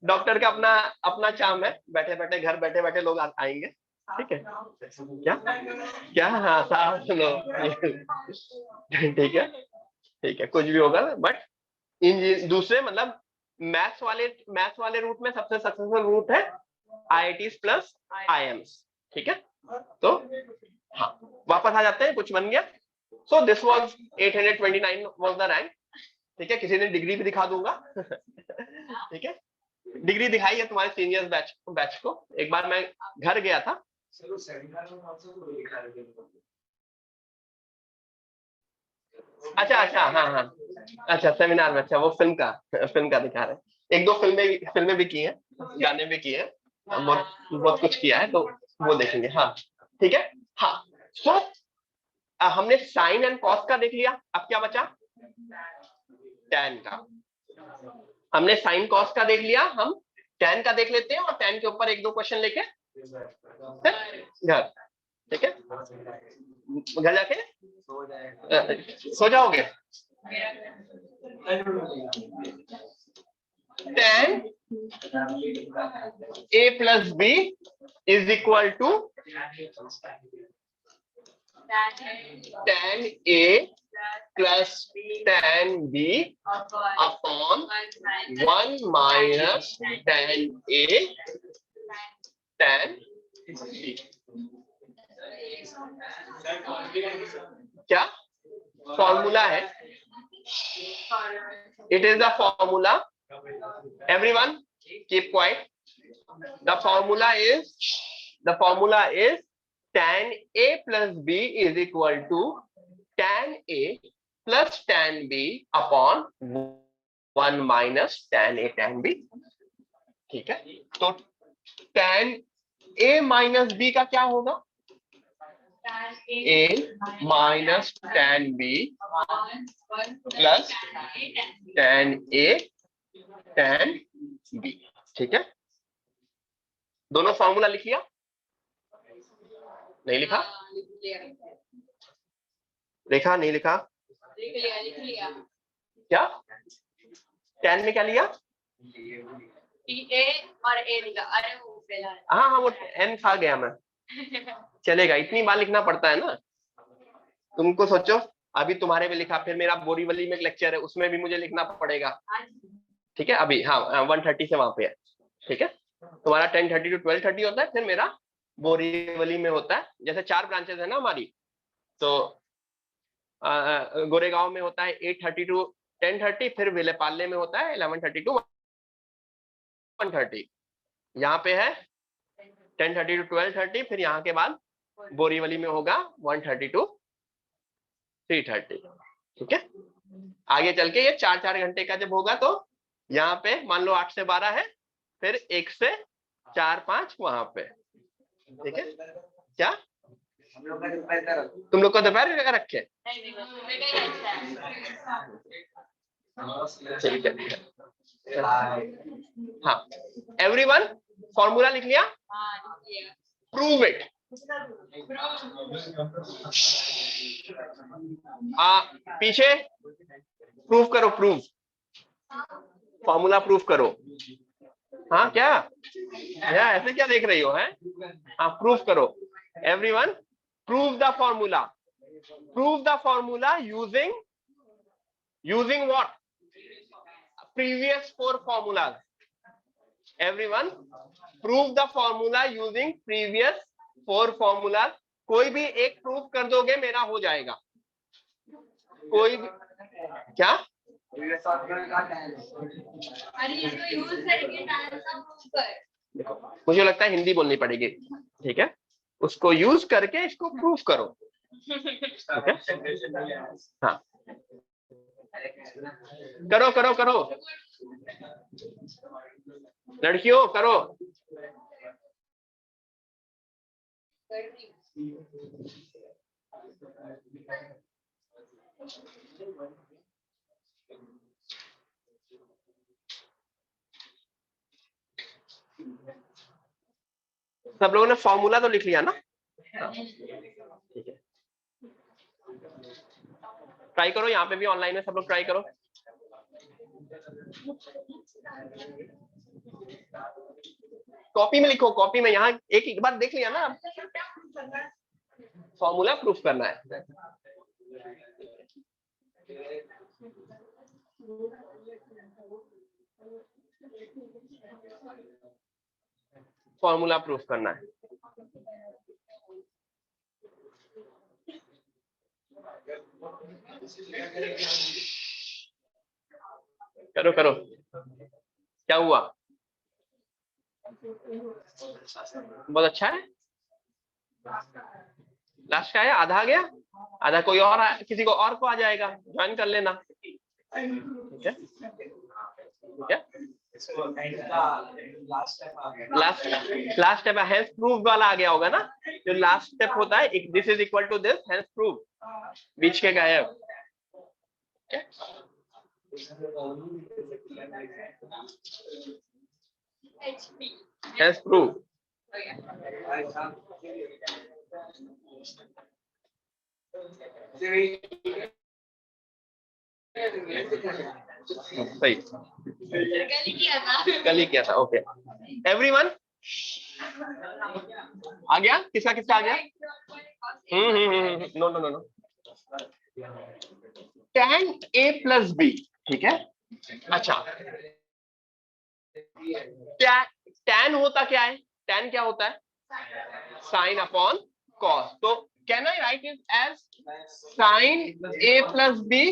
डॉक्टर का अपना अपना चाम है, बैठे बैठे घर बैठे बैठे लोग आएंगे, ठीक है। क्या क्या हाँ साहब सुनो ठीक है, ठीक है, कुछ भी होगा, बट इन दूसरे मतलब मैथ्स वाले रूट में सबसे सक्सेसफुल रूट है IIT प्लस IIMs, ठीक है। तो हाँ, वापस आ जाते हैं, कुछ बन गया। So this was 829 was the rank, ठीक है। किसी ने डिग्री भी दिखा दूंगा ठीक है, डिग्री दिखाई है तुम्हारे सीनियर्स बैच को। एक बार मैं घर गया था, अच्छा अच्छा हाँ हाँ, अच्छा सेमिनार में, अच्छा वो फिल्म का दिखा रहे हैं। एक दो फिल्में भी की हैं, गाने भी किए हैं, बहुत बहुत कुछ किया है, तो वो देखेंगे, हाँ ठीक है। हाँ, सो हमने साइन एंड कॉस का देख लिया, अब क्या बचा, टैन का। हमने साइन कॉस का देख लिया, हम टैन का देख लेते हैं, और टैन के ऊपर एक दो क्वेश्चन लेके घर, ठीक है। घर जाके सो जाओगे। tan A plus B is equal to tan A plus tan B upon 1 minus tan A tan B। क्या फॉर्मूला है, it is the formula, everyone keep quiet, the formula is tan A plus B is equal to tan A plus tan B upon 1 minus tan A tan B, ठीक है। तो tan A minus B का क्या होगा, A minus tan B plus tan A tan B, ठीक है। दोनों formula लिख लिया, नहीं लिखा, लिखा नहीं लिखा, लिख लिया। क्या tan में क्या लिया, A और A लिखा, अरे वो हाँ हाँ वो n खा गया मैं चलेगा, इतनी बार लिखना पड़ता है ना। तुमको सोचो, अभी तुम्हारे में लिखा, फिर मेरा बोरीवली में एक लेक्चर है, उसमें भी मुझे लिखना पड़ेगा, ठीक है। अभी हाँ 1:30 से वहां पे है, ठीक है। तुम्हारा 10:30 to 12:30 होता है, फिर मेरा बोरीवली में होता है। जैसे 4 ब्रांचेस है ना हमारी, तो गोरेगांव में होता है 8:30 to 10:30, फिर विलेपाले में होता है 11:30 to 1:30, यहाँ पे है 10:30 to 12:30, फिर यहाँ के बाद बोरीवली में होगा 1:30 to 3:30, ठीक है। आगे चल के ये 4-4 घंटे का जब होगा, तो यहाँ पे मान लो 8 से 12 है, फिर 1 से 4-5 वहां पे, ठीक है। क्या तुम लोग का दोपहर का रखे? ठीक है। हाँ, एवरीवन फॉर्मूला लिख लिया? Prove it. पीछे प्रूव करो, प्रूव, फॉर्मूला प्रूव करो। हाँ क्या ऐसे क्या देख रही हो? है हाँ, प्रूव करो। Everyone prove the formula, prove the formula using what? Previous 4 formulas. Everyone prove the formula using previous 4 formulas. कोई भी एक प्रूव कर दोगे मेरा हो जाएगा। कोई भी क्या? मुझे लगता है हिंदी बोलनी पड़ेगी, ठीक है। उसको यूज करके इसको प्रूव करो, ठीक है। हाँ करो करो करो, लड़कियों करो। सब लोगों ने फॉर्मूला तो लिख लिया ना? ठीक है, ट्राई करो, यहाँ पे भी ऑनलाइन में सब लोग ट्राई करो। कॉपी में लिखो, कॉपी में। यहाँ एक बार देख लिया ना, फॉर्मूला प्रूफ करना है। फॉर्मूला प्रूफ करना है। करो करो, क्या हुआ? बहुत अच्छा है। लास्ट का है, आधा आ गया, आधा कोई और किसी को और को आ जाएगा, ज्वाइन कर लेना, ठीक है। ठीक है, लास्ट स्टेप हेंस प्रूव वाला आ गया होगा ना, जो लास्ट स्टेप होता है, this is equal to this, hence prove, बीच के गायब। Hence prove. सही, कल ही किया था। ओके एवरीवन, आ गया? किसका किसका आ गया? No no no no, tan a plus b, ठीक है। अच्छा, tan होता क्या है? tan क्या होता है? Sine upon cos. तो can I write it as sine a plus B?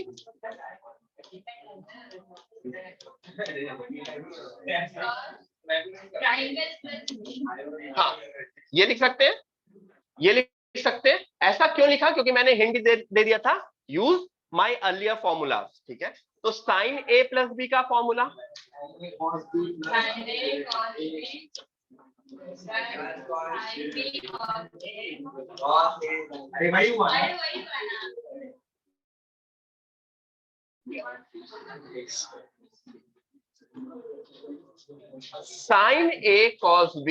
हाँ, ये लिख सकते हैं, ये लिख सकते हैं। ऐसा क्यों लिखा? क्योंकि मैंने हिंट दे दिया था, यूज माई अर्लियर फॉर्मूलाज, ठीक है। तो साइन a प्लस बी का formula, sine a cos b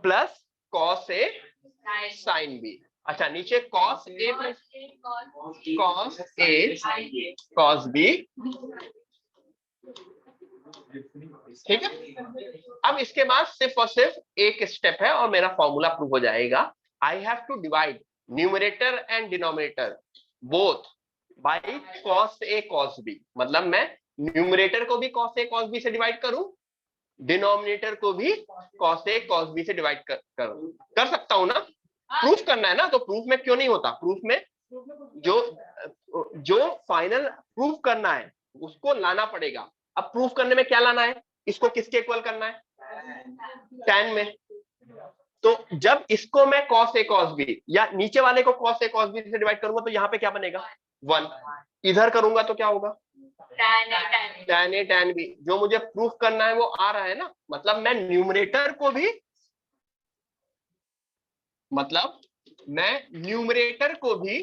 plus cos a sine b। अच्छा, नीचे cos a plus cos a cos b, ठीक है। अब इसके बाद सिर्फ और सिर्फ एक स्टेप है और मेरा फॉर्मूला प्रूव हो जाएगा। I have to divide numerator and denominator both by cos a cos b. मतलब मैं न्यूमरेटर को भी कॉस ए कॉस बी से डिवाइड करूं, डिनोमिनेटर को भी कॉस ए कॉस बी से डिवाइड कर सकता हूं ना। प्रूफ करना है ना, तो प्रूफ में क्यों नहीं होता? प्रूफ में जो फाइनल प्रूफ करना है उसको लाना पड़ेगा। अब प्रूफ करने में क्या लाना है? इसको किसके इक्वल करना है? tan में। तो जब इसको मैं cos a cos b या नीचे वाले को cos a cos b से डिवाइड करूंगा तो यहाँ पे क्या बनेगा? 1। इधर करूंगा तो क्या होगा? tan A tan B, जो मुझे प्रूफ करना है वो आ रहा है ना, मतलब मैं न्यूमरेटर को भी, मतलब मैं न्यूमरेटर को भी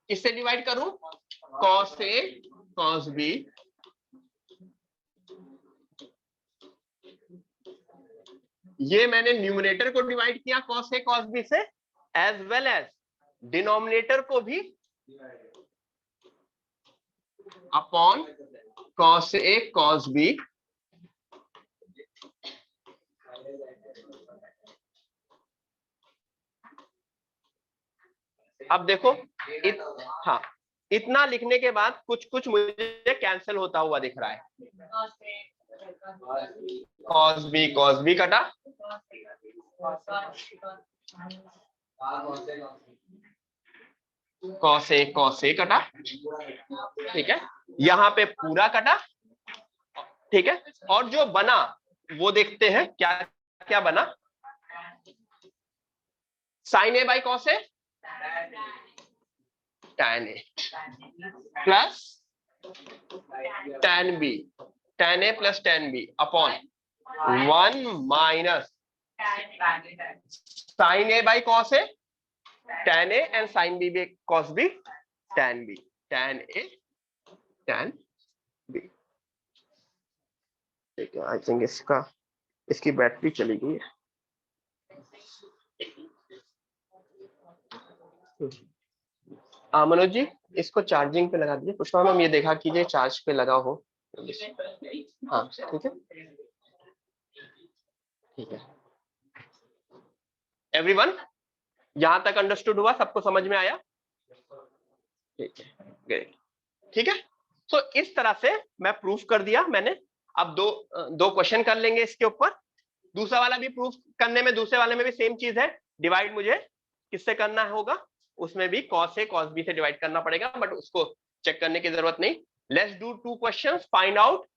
किससे डिवाइड करूं, cos A cos B, ये मैंने न्यूमरेटर को डिवाइड किया cos A cos B से, एज वेल एज डिनोमिनेटर को भी upon cos A cos B। अब देखो हाँ, इतना लिखने के बाद कुछ कुछ मुझे कैंसिल होता हुआ दिख रहा है। cos B कटा, cos A कटा, ठीक है, यहाँ पे पूरा कटा, ठीक है, और जो बना वो देखते हैं क्या क्या बना। sin A by cos A tan A plus tan B, tan A plus tan B upon 1 minus sin A by cos A tan A and sin B by cos B tan B, tan A tan B। ठीक है, I think इसकी battery चली गई है। मनोज जी, इसको charging पे लगा दीजिए। पुष्पा मैम, ये देखा कीजिए चार्ज पे लगा हो। हाँ ठीक है, ठीक है। एवरीवन, यहां तक अंडरस्टूड हुआ, सबको समझ में आया? ठीक है, ग्रेट, ठीक है। तो इस तरह से मैं प्रूफ कर दिया मैंने। अब दो क्वेश्चन कर लेंगे इसके ऊपर। दूसरा वाला भी प्रूफ करने में, दूसरे वाले में भी सेम चीज है, डिवाइड मुझे किससे करना होगा, उसमें भी cos A cos B से डिवाइड करना पड़ेगा, बट उसको चेक करने की जरूरत नहीं। Let's do 2 questions, find out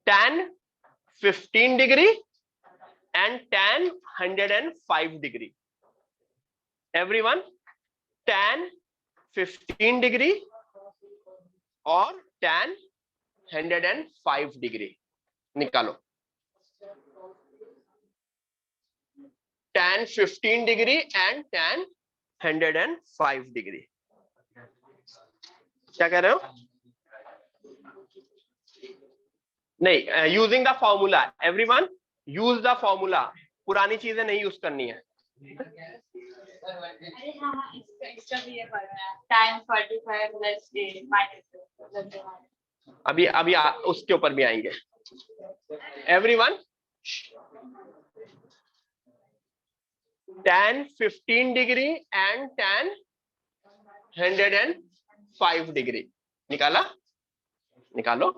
tan 15 degree and tan 105 degree. Everyone, tan 15 degree और tan 105 डिग्री निकालो। tan 15 degree and tan 105 degree. क्या कह रहे हो? नहीं, using the formula. Everyone use the formula, पुरानी चीजें नहीं यूज करनी है। अभी उसके ऊपर भी आएंगे। Everyone, tan 15 degree and tan 105 degree निकाला, निकालो।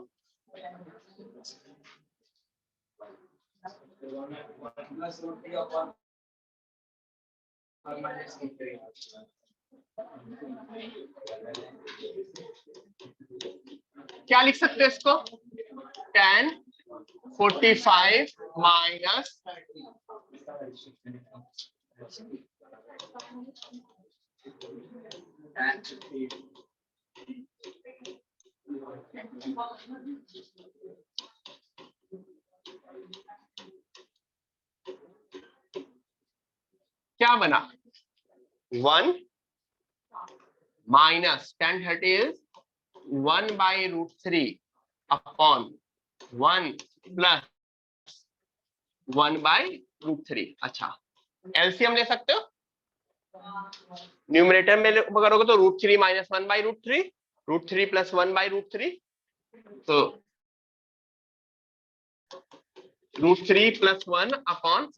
क्या लिख सकते हैं इसको? tan 45 माइनस क्या बना? 1 minus tan 30 is 1 by √3 upon 1 plus 1 by √3। अच्छा, एलसीएम ले सकते हो? न्यूमरेटर में करोगे तो √3 माइनस 1 बाई √3, √3 प्लस 1 बाई √3, तो √3 प्लस 1 अपॉन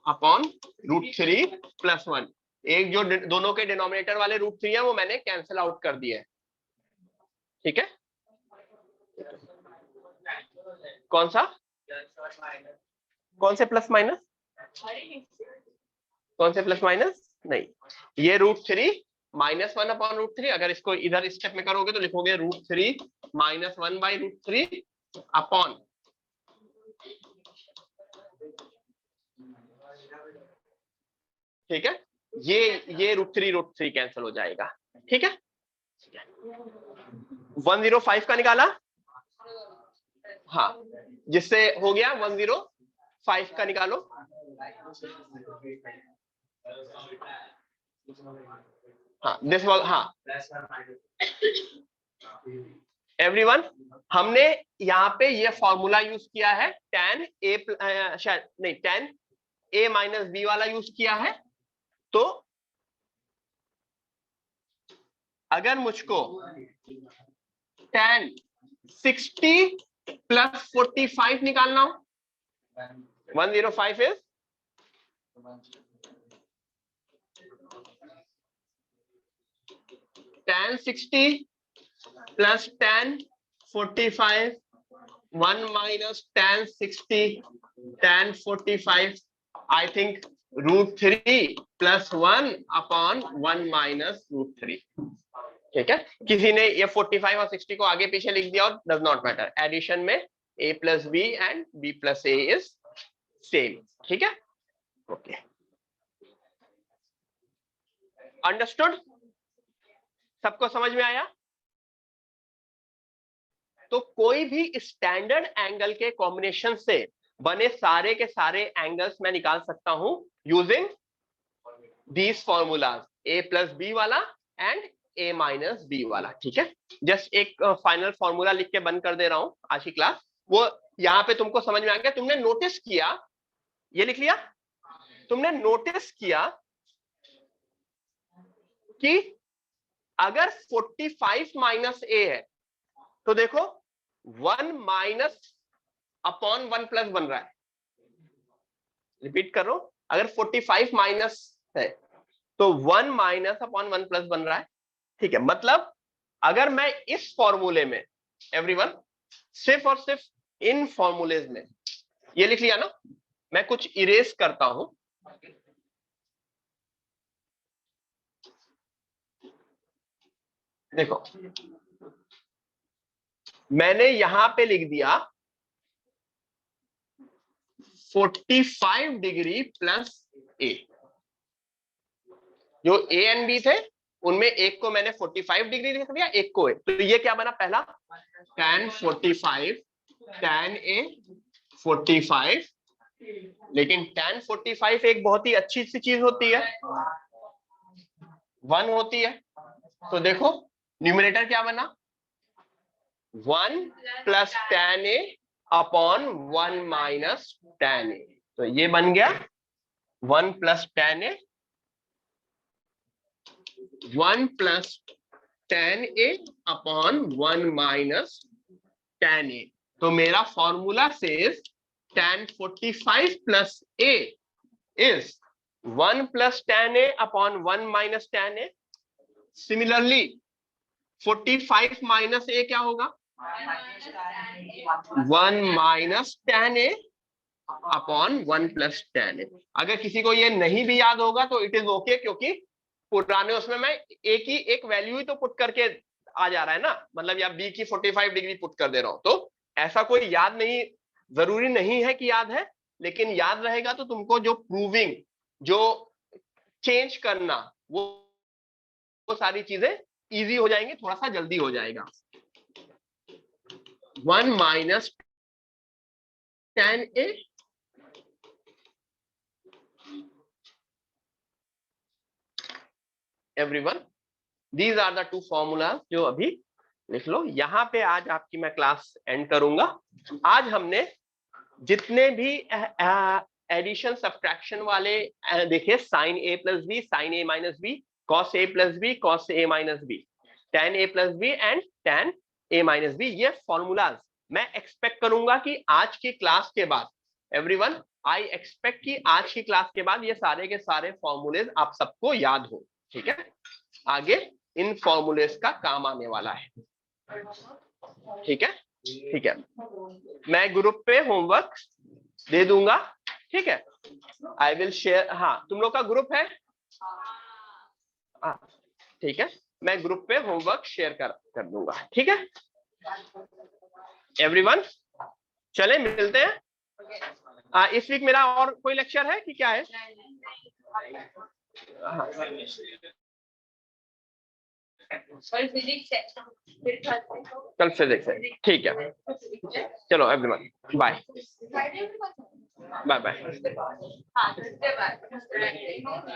अपॉन √3 प्लस 1। एक जो दोनों के डिनोमिनेटर वाले √3 है वो मैंने कैंसिल आउट कर दिए। ठीक है, कौन सा, कौन से प्लस माइनस, कौन से प्लस माइनस? नहीं, ये √3 माइनस 1 अपॉन √3। अगर इसको इधर स्टेप में करोगे तो लिखोगे √3 माइनस 1 बाई √3 अपॉन ठीक है, ये √3 कैंसिल हो जाएगा। ठीक है, 105 का निकाला, हाँ, जिससे हो गया 105 का निकालो। हाँ, दिस वाज, हाँ एवरीवन, हमने यहाँ पे ये फॉर्मूला यूज किया है, tan a शायद नहीं, tan a माइनस बी वाला यूज किया है। तो अगर मुझको tan 60 प्लस 45 निकालना हो, 105 is tan 60 plus tan 45, 1 minus tan 60 tan 45, I think √3 plus 1 upon 1 minus √3। ठीक है, किसी ने ये 45 और 60 को आगे पीछे लिख दिया और डज नॉट मैटर, एडिशन में a plus b and b plus a is same। ठीक है, ओके, अंडरस्टूड, सबको समझ में आया? तो कोई भी स्टैंडर्ड एंगल के कॉम्बिनेशन से बने सारे के सारे एंगल्स मैं निकाल सकता हूं using these formulas, a plus b वाला एंड a माइनस बी वाला। ठीक है, जस्ट एक फाइनल फॉर्मूला लिख के बंद कर दे रहा हूं आज की क्लास, वो यहां पे तुमको समझ में आ गया। तुमने नोटिस किया, ये लिख लिया, तुमने नोटिस किया कि अगर 45 माइनस a है तो देखो 1 माइनस अपॉन 1 प्लस बन रहा है। रिपीट करो, अगर 45 माइनस है तो 1 माइनस अपॉन 1 प्लस बन रहा है। ठीक है, मतलब अगर मैं इस फॉर्मूले में एवरीवन सिर्फ और सिर्फ इन फॉर्मूलेज में ये लिख लिया ना, मैं कुछ इरेज करता हूं, देखो मैंने यहां पे लिख दिया 45 डिग्री प्लस a, जो a एंड b थे उनमें एक को मैंने 45 डिग्री लिख दिया, एक को a, तो ये क्या बना, पहला tan 45 tan a 45, लेकिन tan 45 एक बहुत ही अच्छी सी चीज होती है, 1 होती है। तो देखो न्यूमरेटर क्या बना, 1 plus tan a upon 1 minus tan a, तो ये बन गया 1 plus tan a, 1 plus tan a upon 1 minus tan a। तो मेरा formula says tan 45 plus a is 1 plus tan a upon 1 minus tan a। Similarly 45 minus a क्या होगा, 1 minus tan a upon 1 plus tan a। अगर किसी को ये नहीं भी याद होगा तो इट इज ओके, क्योंकि पुराने उसमें मैं एक ही एक वैल्यू ही तो पुट करके आ जा रहा है ना, मतलब या b की 45 डिग्री पुट कर दे रहा हूं, तो ऐसा कोई याद नहीं, जरूरी नहीं है कि याद है, लेकिन याद रहेगा तो तुमको जो प्रूविंग, जो चेंज करना, वो सारी चीजें इजी हो जाएंगी, थोड़ा सा जल्दी हो जाएगा। 1 minus tan a everyone, these are the 2 formulas जो अभी लिख लो। यहां पे आज आपकी मैं क्लास एंड करूंगा। आज हमने जितने भी एडिशन सब्ट्रैक्शन वाले देखे, sine a plus b, sine a minus b, cos a plus b, cos a minus b, tan a plus b and tan a minus b, ये फॉर्मूलाज मैं एक्सपेक्ट करूंगा कि आज की क्लास के बाद एवरीवन, आई एक्सपेक्ट कि आज की क्लास के बाद ये सारे के सारे फॉर्मूलेज आप सबको याद हो। ठीक है, आगे इन फॉर्मूलेज का काम आने वाला है। ठीक है, ठीक है, मैं ग्रुप पे होमवर्क दे दूंगा। ठीक है, आई विल शेयर, हाँ तुम लोग का ग्रुप है, हाँ ठीक है, मैं ग्रुप पे होमवर्क शेयर कर दूंगा। ठीक है एवरीवन, चले मिलते हैं। इस वीक मेरा और कोई लेक्चर है कि क्या है? हाँ। कल फिजिक्स है, ठीक है। चलो एवरीवन, बाय बाय बाय।